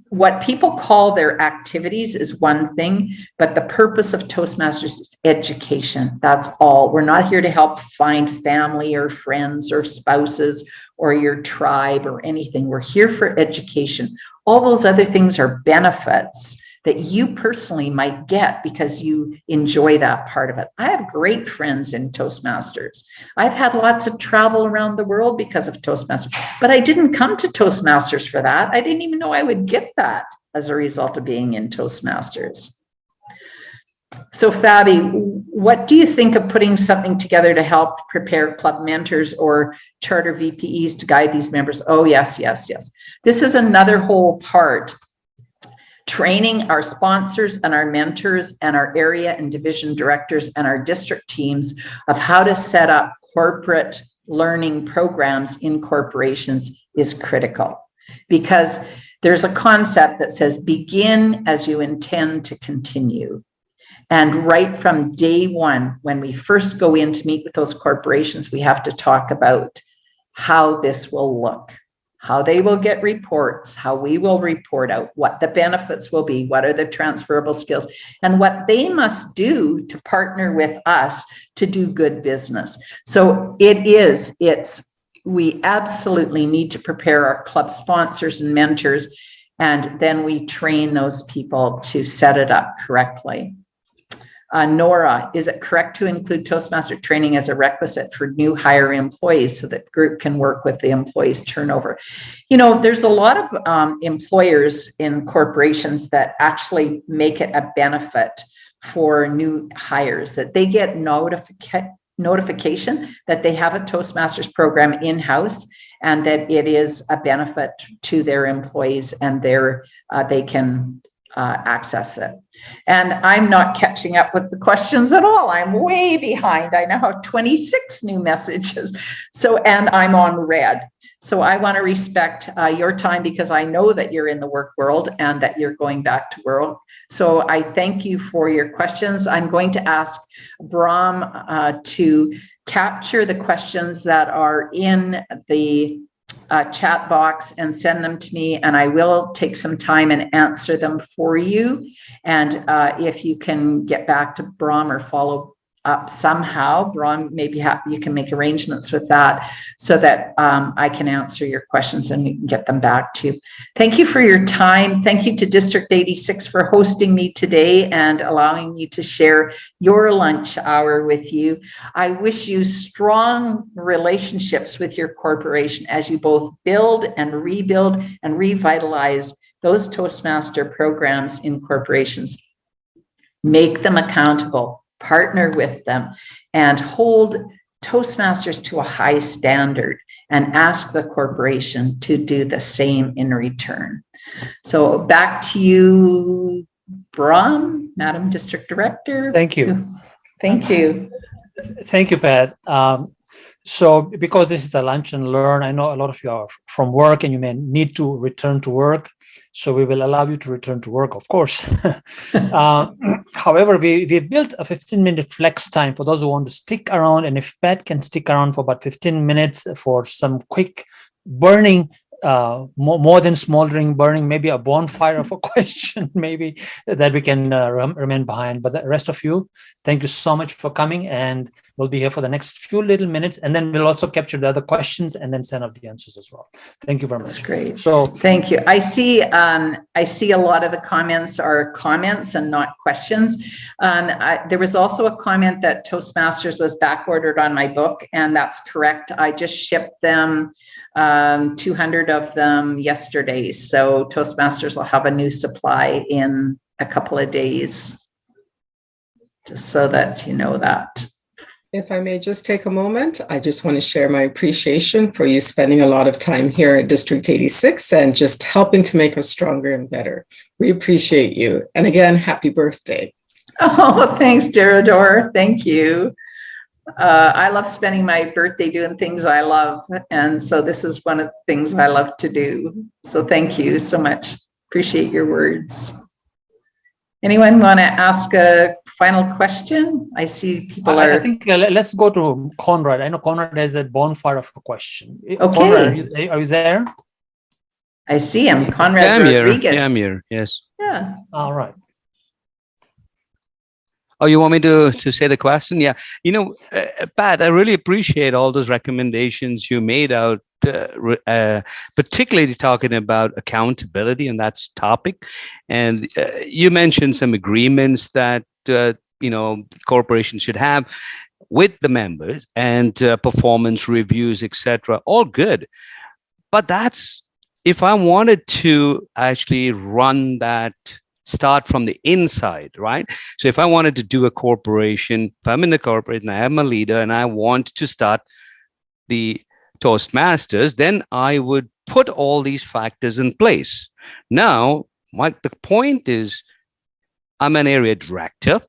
C: what people call their activities is one thing, but the purpose of Toastmasters is education. That's all. We're not here to help find family or friends or spouses or your tribe or anything. We're here for education. All those other things are benefits that you personally might get because you enjoy that part of it. I have great friends in Toastmasters. I've had lots of travel around the world because of Toastmasters, but I didn't come to Toastmasters for that. I didn't even know I would get that as a result of being in Toastmasters. So Fabi, what do you think of putting something together to help prepare club mentors or charter VPEs to guide these members? Oh, yes. This is another whole part. Training our sponsors and our mentors and our area and division directors and our district teams of how to set up corporate learning programs in corporations is critical, because there's a concept that says begin as you intend to continue. And right from day one, when we first go in to meet with those corporations, we have to talk about how this will look, how they will get reports, how we will report out, what the benefits will be, what are the transferable skills, and what they must do to partner with us to do good business. So we absolutely need to prepare our club sponsors and mentors, and then we train those people to set it up correctly. Nora, is it correct to include Toastmaster training as a requisite for new hire employees so that the group can work with the employees' turnover? You know, there's a lot of employers in corporations that actually make it a benefit for new hires, that they get notification that they have a Toastmasters program in-house and that it is a benefit to their employees and they can access it. And I'm not catching up with the questions at all. I'm way behind. I now have 26 new messages. And I'm on red. So I want to respect your time because I know that you're in the work world and that you're going back to work. So I thank you for your questions. I'm going to ask Brahm to capture the questions that are in the chat box and send them to me, and I will take some time and answer them for you. And if you can get back to Brahm or follow up somehow, Brahm, maybe you can make arrangements with that so that I can answer your questions and we can get them back to you. Thank you for your time. Thank you to District 86 for hosting me today and allowing me to share your lunch hour with you. I wish you strong relationships with your corporation as you both build and rebuild and revitalize those Toastmaster programs in corporations. Make them accountable. Partner with them and hold Toastmasters to a high standard and ask the corporation to do the same in return. So back to you, Brahm, Madam District Director.
A: Thank you.
C: Thank you.
A: Thank you, Pat. So because this is a lunch and learn, I know a lot of you are from work and you may need to return to work. So we will allow you to return to work, of course. However, we built a 15-minute flex time for those who want to stick around. And if Pat can stick around for about 15 minutes for some quick burning, more than smoldering burning, maybe a bonfire of a question, maybe that we can remain behind. But the rest of you, thank you so much for coming, and we'll be here for the next few little minutes, and then we'll also capture the other questions and then send out the answers as well. Thank you very much.
C: That's great.
A: So
C: thank you. I see a lot of the comments are comments and not questions. There was also a comment that Toastmasters was back ordered on my book, and that's correct. I just shipped them 200 of them yesterday. So Toastmasters will have a new supply in a couple of days, just so that you know that.
E: If I may just take a moment, I just want to share my appreciation for you spending a lot of time here at District 86 and just helping to make us stronger and better. We appreciate you. And again, happy birthday.
C: Oh, thanks, Derador. Thank you. I love spending my birthday doing things I love. And so this is one of the things I love to do. So thank you so much. Appreciate your words. Anyone want to ask a final question? I see people are.
A: I think let's go to Conrad. I know Conrad has that bonfire of a question.
C: Okay.
A: Conrad, are you there?
C: I see him. Conrad Rodriguez.
F: Yeah, I'm here. Yes.
C: Yeah.
A: All right.
F: Oh, you want me to say the question? Yeah. Pat, I really appreciate all those recommendations you made out, particularly talking about accountability and that's topic. And you mentioned some agreements that, corporations should have with the members and performance reviews, etc. All good. But that's, if I wanted to actually run that, start from the inside, right? So if I wanted to do a corporation, if I'm in a corporation, I am a leader and I want to start the Toastmasters, then I would put all these factors in place. Now, the point is, I'm an area director,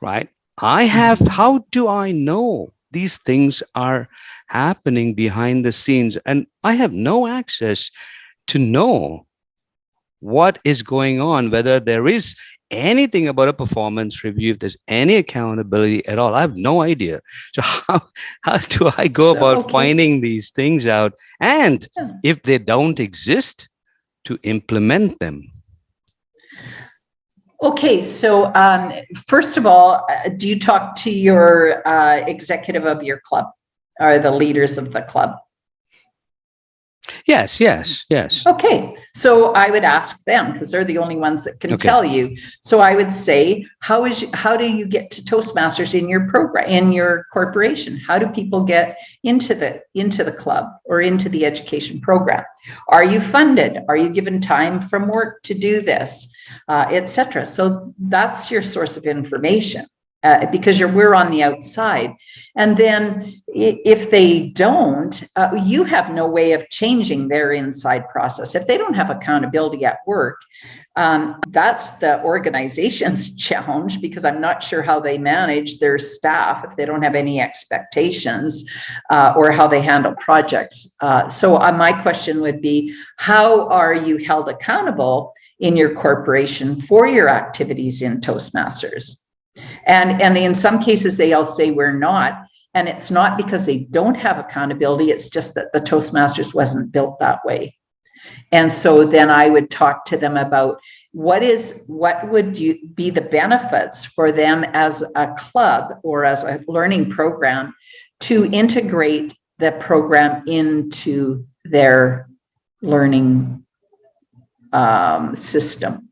F: right? How do I know these things are happening behind the scenes? And I have no access to know what is going on, whether there is anything about a performance review, if there's any accountability at all. I have no idea. So how do I go about finding these things out? And if they don't exist, to implement them?
C: Okay, so first of all, do you talk to your executive of your club or the leaders of the club?
F: Yes.
C: Okay, so I would ask them because they're the only ones that can tell you. So I would say, how do you get to Toastmasters in your program, in your corporation? How do people get into the club or into the education program? Are you funded? Are you given time from work to do this, etc.? So that's your source of information. Because we're on the outside. And then if they don't, you have no way of changing their inside process. If they don't have accountability at work, that's the organization's challenge, because I'm not sure how they manage their staff if they don't have any expectations or how they handle projects. So my question would be, how are you held accountable in your corporation for your activities in Toastmasters? And in some cases, they'll say we're not. And it's not because they don't have accountability. It's just that the Toastmasters wasn't built that way. And so then I would talk to them about what would be the benefits for them as a club or as a learning program to integrate the program into their learning system.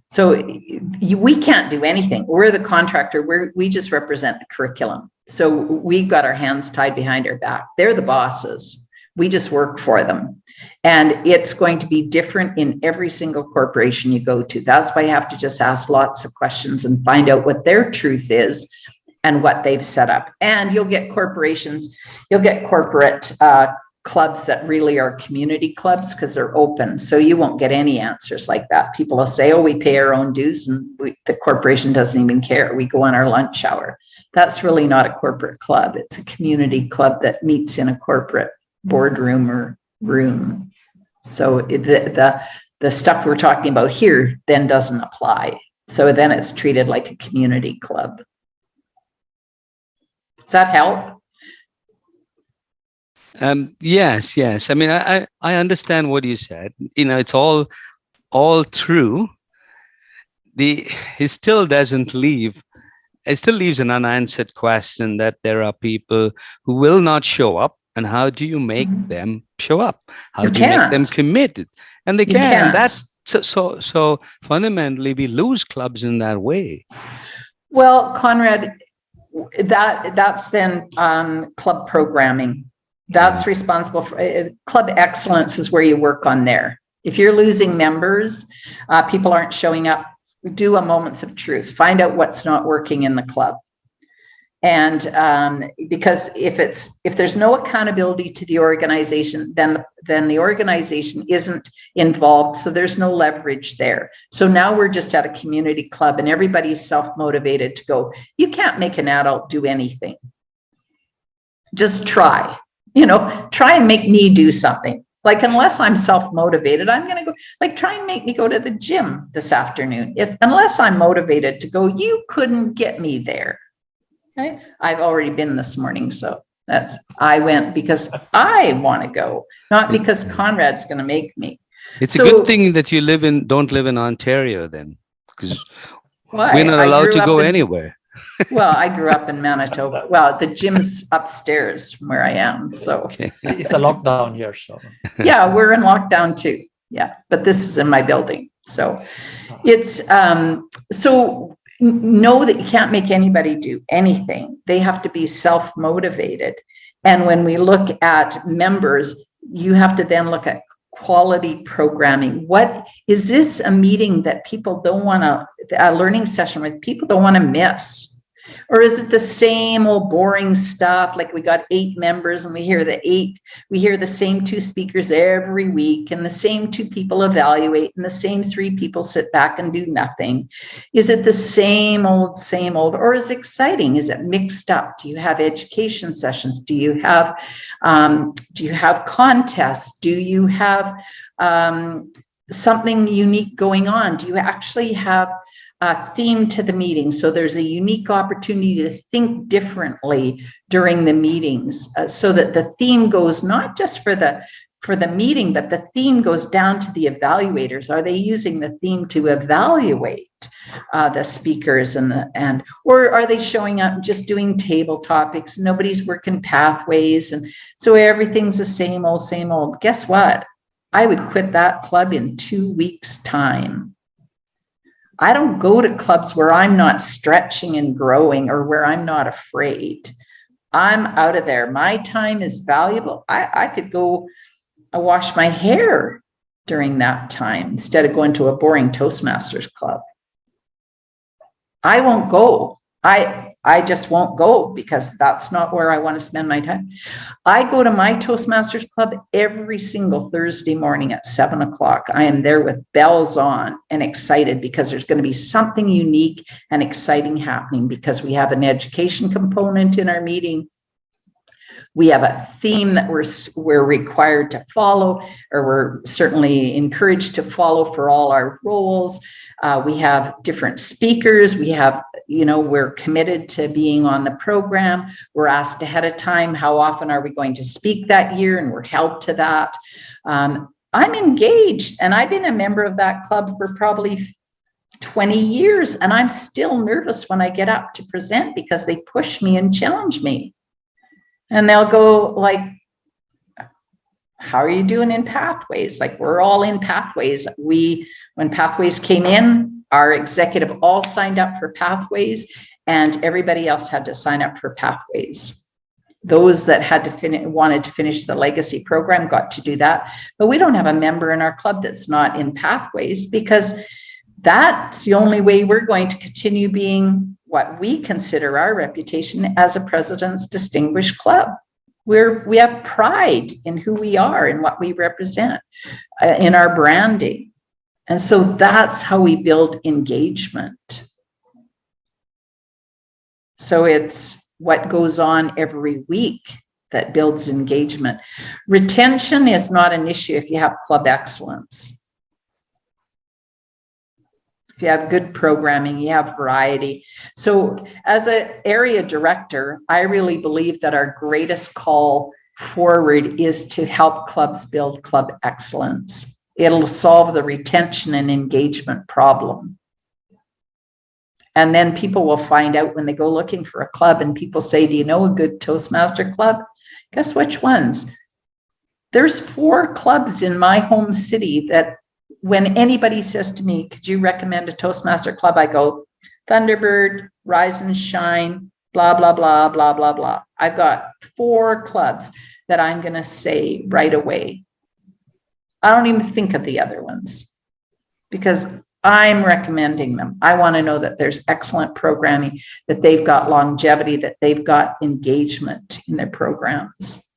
C: So we can't do anything. We're the contractor. We just represent the curriculum. So we've got our hands tied behind our back. They're the bosses. We just work for them. And it's going to be different in every single corporation you go to. That's why you have to just ask lots of questions and find out what their truth is and what they've set up. And you'll get corporate clubs that really are community clubs because they're open. So you won't get any answers like that. People will say, oh, we pay our own dues and the corporation doesn't even care. We go on our lunch hour. That's really not a corporate club. It's a community club that meets in a corporate boardroom or room. So the stuff we're talking about here then doesn't apply. So then it's treated like a community club. Does that help?
F: Yes. I mean, I understand what you said. It's all true. It still leaves an unanswered question that there are people who will not show up. And how do you make them show up? How do you make them committed? And they can. And that's so fundamentally we lose clubs in that way.
C: Well, Conrad, that's then club programming. That's responsible for club excellence is where you work on there. If you're losing members, people aren't showing up, do a moments of truth, find out what's not working in the club. And because if there's no accountability to the organization, then the organization isn't involved. So there's no leverage there. So now we're just at a community club and everybody's self-motivated to go, you can't make an adult do anything. Just try. Try and make me do something. Like, unless I'm self-motivated, I'm going to go, like, try and make me go to the gym this afternoon. Unless I'm motivated to go, you couldn't get me there. Okay. I've already been this morning. So I went because I want to go, not because Conrad's going to make me.
F: It's a good thing that you don't live in Ontario then, because we're not allowed to go anywhere.
C: Well, I grew up in Manitoba. Well, the gym's upstairs from where I am. So
A: it's a lockdown here. So
C: yeah, we're in lockdown too. Yeah, but this is in my building. So it's so know that you can't make anybody do anything. They have to be self-motivated. And when we look at members, you have to then look at quality programming. What is this a meeting that people don't want to, a learning session with people don't want to miss? Or is it the same old boring stuff? Like, we got 8 members and we hear the same 2 speakers every week, and the same 2 people evaluate, and the same 3 people sit back and do nothing. Is it the same old, or is it exciting? Is it mixed up? Do you have education sessions? Do you have contests? Do you have something unique going on? Do you actually have a theme to the meeting? So there's a unique opportunity to think differently during the meetings, so that the theme goes not just for the meeting, but the theme goes down to the evaluators. Are they using the theme to evaluate the speakers or are they showing up just doing table topics? Nobody's working pathways, and so everything's the same old. Guess what? I would quit that club in 2 weeks' time. I don't go to clubs where I'm not stretching and growing, or where I'm not afraid. I'm out of there. My time is valuable. I could go wash my hair during that time instead of going to a boring Toastmasters club. I won't go. I just won't go, because that's not where I want to spend my time. I go to my Toastmasters club every single Thursday morning at 7 o'clock. I am there with bells on and excited, because there's going to be something unique and exciting happening, because we have an education component in our meeting. We have a theme that we're required to follow, or we're certainly encouraged to follow for all our roles. We have different speakers. We have, we're committed to being on the program. We're asked ahead of time, how often are we going to speak that year? And we're held to that. I'm engaged, and I've been a member of that club for probably 20 years. And I'm still nervous when I get up to present, because they push me and challenge me. And they'll go like, how are you doing in pathways? Like, we're all in pathways. When pathways came in, our executive all signed up for pathways, and everybody else had to sign up for pathways. Those that had to wanted to finish the legacy program got to do that. But we don't have a member in our club that's not in pathways, because that's the only way we're going to continue being what we consider our reputation as a President's Distinguished Club. We have pride in who we are and what we represent in our branding. And so that's how we build engagement. So it's what goes on every week that builds engagement. Retention is not an issue if you have club excellence. If you have good programming, you have variety. So as an area director, I really believe that our greatest call forward is to help clubs build club excellence. It'll solve the retention and engagement problem. And then people will find out when they go looking for a club, and people say, do you know a good Toastmaster club? Guess which ones? There's 4 clubs in my home city that, when anybody says to me, could you recommend a Toastmaster club? I go, Thunderbird, Rise and Shine, blah, blah, blah, blah, blah, blah. I've got 4 clubs that I'm going to say right away. I don't even think of the other ones, because I'm recommending them. I want to know that there's excellent programming, that they've got longevity, that they've got engagement in their programs.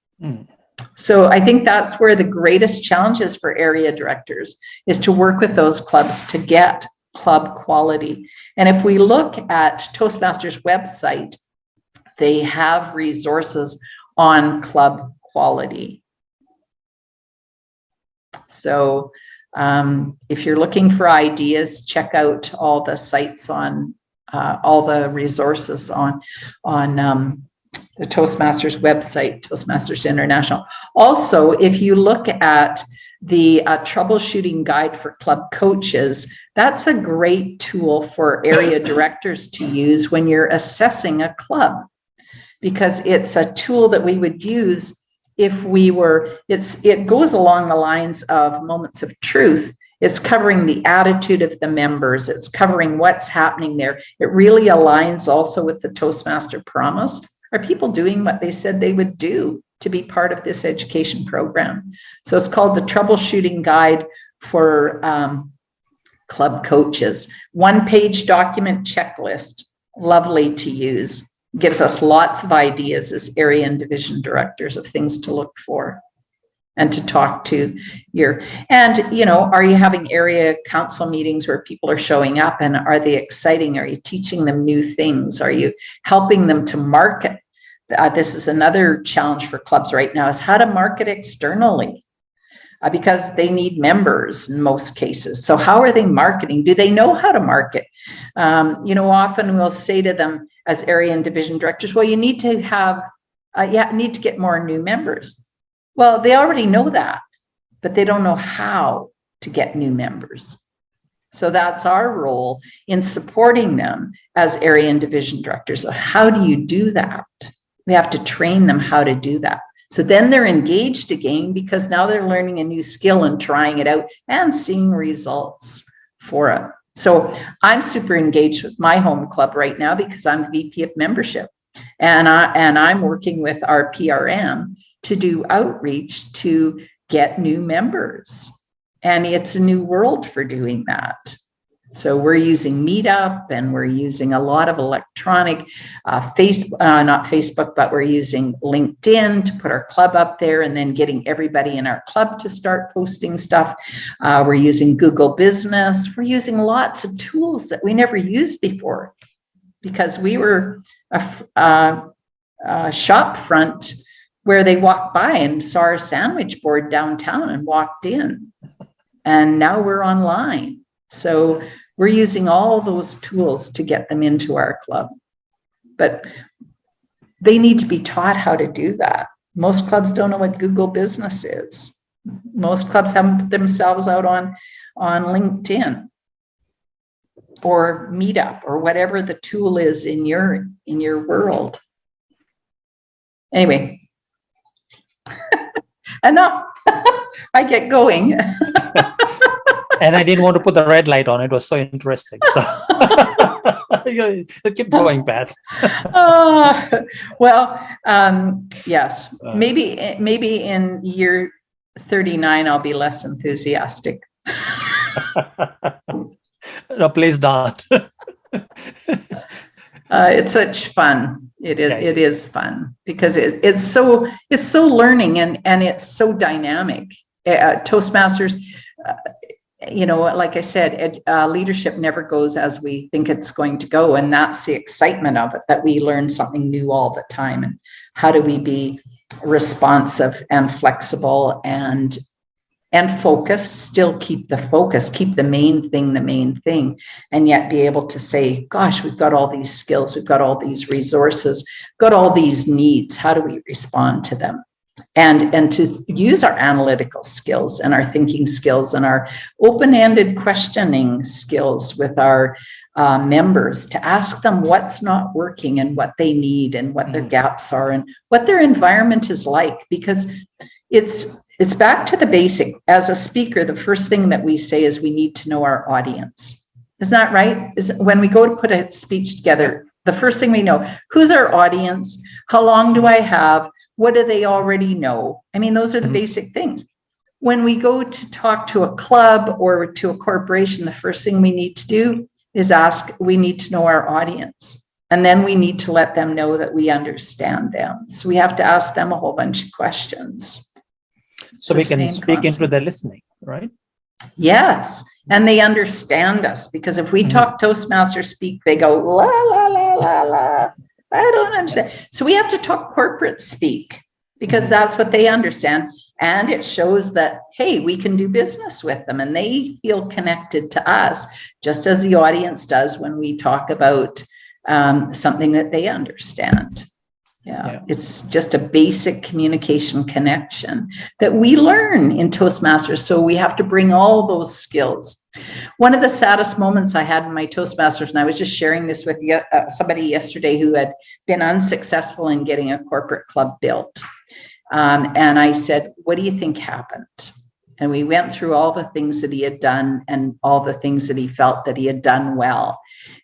C: So I think that's where the greatest challenges for area directors is to work with those clubs to get club quality. And if we look at Toastmasters' website, they have resources on club quality. So if you're looking for ideas, check out all the sites on all the resources on the Toastmasters website, Toastmasters International. Also, if you look at the troubleshooting guide for club coaches, that's a great tool for area directors to use when you're assessing a club, because it's a tool that we would use if we were, it goes along the lines of moments of truth. It's covering the attitude of the members. It's covering what's happening there. It really aligns also with the Toastmaster promise. Are people doing what they said they would do to be part of this education program? So it's called the Troubleshooting Guide for Club Coaches. One-page document checklist, lovely to use. Gives us lots of ideas as area and division directors of things to look for and to talk to your, and, you know, are you having area council meetings where people are showing up, and are they exciting? Are you teaching them new things? Are you helping them to market? This is another challenge for clubs right now, is how to market externally, because they need members in most cases. So how are they marketing? Do they know how to market? You know, often we'll say to them as area and division directors, well, you need to have, need to get more new members. Well, they already know that, but they don't know how to get new members. So that's our role in supporting them as area and division directors. So how do you do that? We have to train them how to do that. So then they're engaged again, because now they're learning a new skill and trying it out and seeing results for it. So I'm super engaged with my home club right now because I'm VP of membership, and I'm working with our PRM to do outreach to get new members. And it's a new world for doing that. So we're using Meetup, and we're using a lot of electronic not Facebook, but we're using LinkedIn to put our club up there, and then getting everybody in our club to start posting stuff. We're using Google Business. We're using lots of tools that we never used before, because we were a shop front where they walked by and saw our sandwich board downtown and walked in. And now we're online. So we're using all those tools to get them into our club. But they need to be taught how to do that. Most clubs don't know what Google Business is. Most clubs haven't put themselves out on LinkedIn or Meetup or whatever the tool is in your world. Anyway, enough. I get going.
A: And I didn't want to put the red light on. It was so interesting. So keep going, Pat.
C: Yes. Maybe in year 39, I'll be less enthusiastic.
A: No, please don't.
C: It's such fun. It is. Okay. It is fun because it's so learning and it's so dynamic. Toastmasters, you know, like I said, leadership never goes as we think it's going to go, and that's the excitement of it, that we learn something new all the time. And how do we be responsive and flexible and focused, still keep the focus, keep the main thing, and yet be able to say, gosh, we've got all these skills, we've got all these resources, got all these needs. How do we respond to them? And to use our analytical skills and our thinking skills and our open-ended questioning skills with our members, to ask them what's not working and what they need and what their gaps are and what their environment is like, because it's back to the basic. As a speaker, the first thing that we say is we need to know our audience. Isn't that right? When we go to put a speech together, the first thing we know, who's our audience? How long do I have? What do they already know? I mean, those are the basic things. When we go to talk to a club or to a corporation, the first thing we need to do is we need to know our audience. And then we need to let them know that we understand them. So we have to ask them a whole bunch of questions.
A: So we can speak into their listening, right?
C: Yes. And they understand us, because if we talk Toastmaster speak, they go, la, la, la, la, la. I don't understand. So we have to talk corporate speak, because that's what they understand. And it shows that, hey, we can do business with them and they feel connected to us, just as the audience does when we talk about something that they understand. Yeah, it's just a basic communication connection that we learn in Toastmasters. So we have to bring all those skills. One of the saddest moments I had in my Toastmasters, and I was just sharing this with somebody yesterday who had been unsuccessful in getting a corporate club built. And I said, what do you think happened? And we went through all the things that he had done and all the things that he felt that he had done well.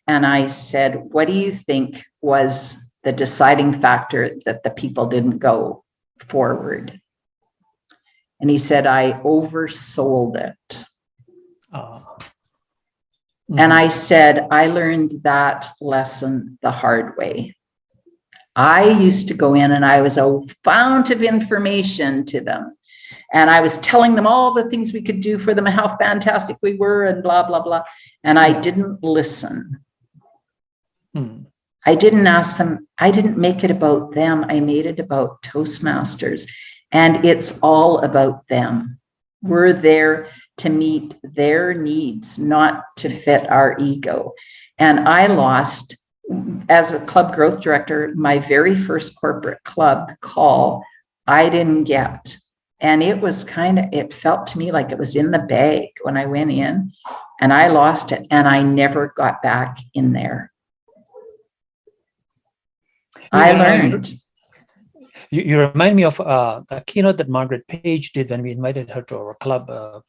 C: And I said, what do you think was the deciding factor that the people didn't go forward? And he said, I oversold it. And I said, I learned that lesson the hard way. I used to go in and I was a fount of information to them. And I was telling them all the things we could do for them and how fantastic we were and blah, blah, blah. And I didn't listen. I didn't ask them. I didn't make it about them. I made it about Toastmasters. And it's all about them. We're there to meet their needs, not to fit our ego. And I lost, as a club growth director, my very first corporate club call, I didn't get. And it was it felt to me like it was in the bag when I went in, and I lost it and I never got back in there. I learned.
A: You remind me of a keynote that Margaret Page did when we invited her to our club a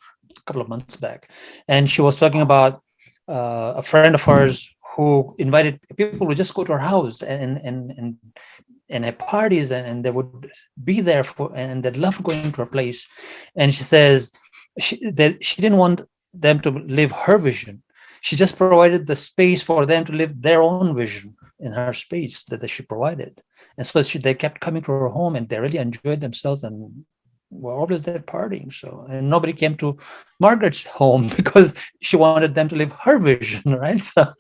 A: couple of months back. And she was talking about a friend of hers who invited people to just go to her house and have parties, and they would be there and they'd love going to her place. And she says she didn't want them to live her vision. She just provided the space for them to live their own vision in her space that she provided. And so they kept coming to her home and they really enjoyed themselves and were always there partying. So, and nobody came to Margaret's home because she wanted them to live her vision, right? So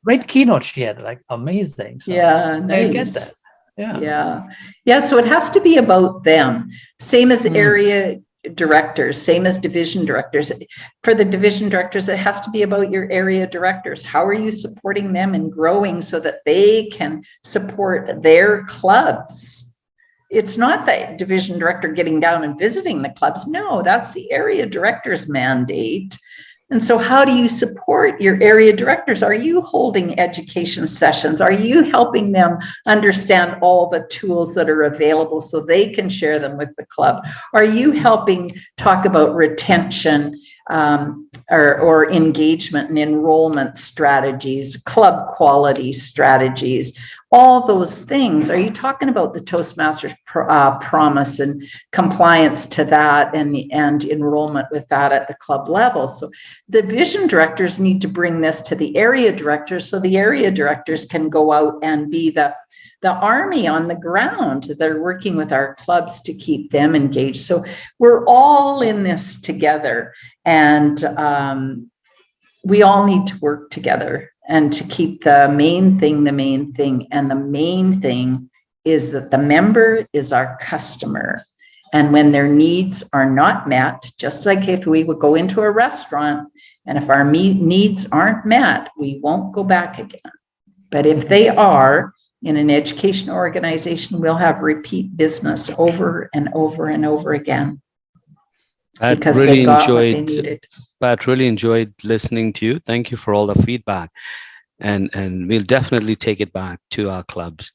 A: great keynote she had, like amazing. So
C: yeah, nice.
A: I get that.
C: Yeah. So it has to be about them. Same as area directors, same as division directors. For the division directors, it has to be about your area directors. How are you supporting them in growing so that they can support their clubs? It's not the division director getting down and visiting the clubs. No, that's the area director's mandate. And so how do you support your area directors? Are you holding education sessions? Are you helping them understand all the tools that are available so they can share them with the club? Are you helping talk about retention or engagement and enrollment strategies, club quality strategies, all those things? Are you talking about the Toastmasters promise and compliance to that and enrollment with that at the club level? So the division directors need to bring this to the area directors so the area directors can go out and be the army on the ground. They're working with our clubs to keep them engaged. So we're all in this together, and we all need to work together and to keep the main thing. And the main thing is that the member is our customer. And when their needs are not met, just like if we would go into a restaurant and if our needs aren't met, we won't go back again. But if they are, in an education organization, we'll have repeat business over and over and over again.
F: Pat, really enjoyed listening to you. Thank you for all the feedback. And we'll definitely take it back to our clubs.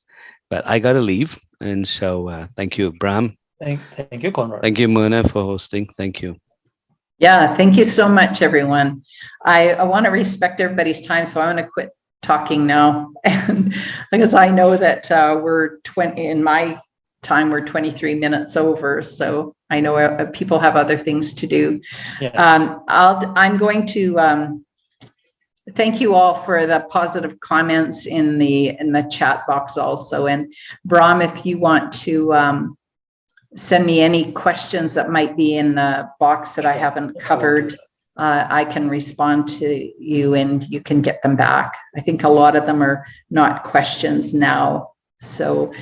F: But I got to leave. And so thank you, Bram.
A: Thank you, Conrad.
F: Thank you, Mona, for hosting. Thank you.
C: Yeah, thank you so much, everyone. I want to respect everybody's time, so I want to quit talking now. And because I know that in my time, we're 23 minutes over. So I know people have other things to do. Yes. I'm going to thank you all for the positive comments in the chat box also. And Bram, if you want to send me any questions that might be in the box that I haven't covered, I can respond to you and you can get them back. I think a lot of them are not questions now. So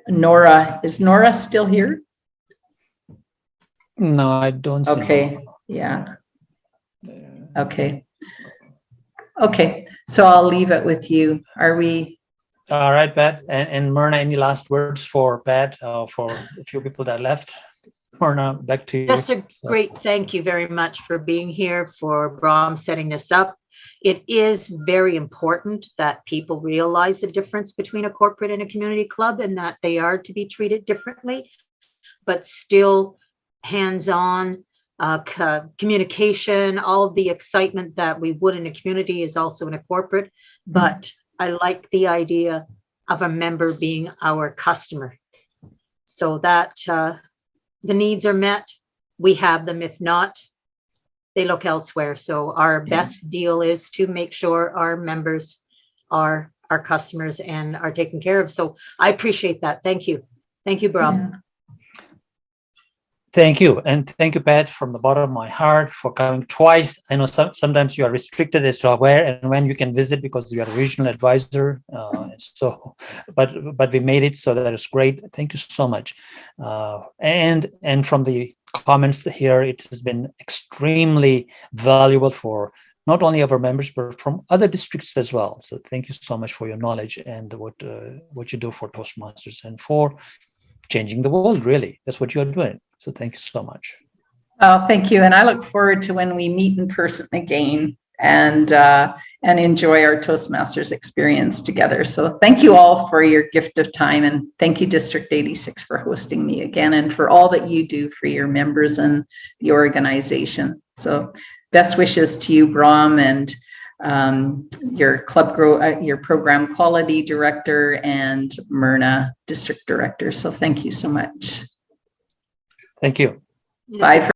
C: Nora. Is Nora still here?
A: No, I don't see.
C: Okay. Yeah. Okay. Okay. So I'll leave it with you. Are we?
A: All right, Pat. And Myrna, any last words for Pat, for the few people that left? Myrna, back to you.
B: Just a great thank you very much for being here, for Bram setting this up. It is very important that people realize the difference between a corporate and a community club, and that they are to be treated differently, but still hands-on communication, all of the excitement that we would in a community is also in a corporate. But I like the idea of a member being our customer, so that the needs are met. We have them. If not, they look elsewhere. So our best deal is to make sure our members are our customers and are taken care of. So I appreciate that. Thank you. Thank you, Bram.
C: Yeah.
A: Thank you. And thank you, Pat, from the bottom of my heart for coming twice. I know sometimes you are restricted as to where and when you can visit because you are a regional advisor. But we made it, so that is great. Thank you so much. And from the comments here, it has been extremely valuable for not only our members, but from other districts as well. So thank you so much for your knowledge and what you do for Toastmasters and for changing the world, really. That's what you're doing. So thank you so much.
C: Oh, thank you. And I look forward to when we meet in person again and enjoy our Toastmasters experience together. So thank you all for your gift of time. And thank you, District 86, for hosting me again and for all that you do for your members and the organization. So best wishes to you, Bram, and your your program quality director, and Myrna, district director. So thank you so much.
A: Thank you.
C: Bye.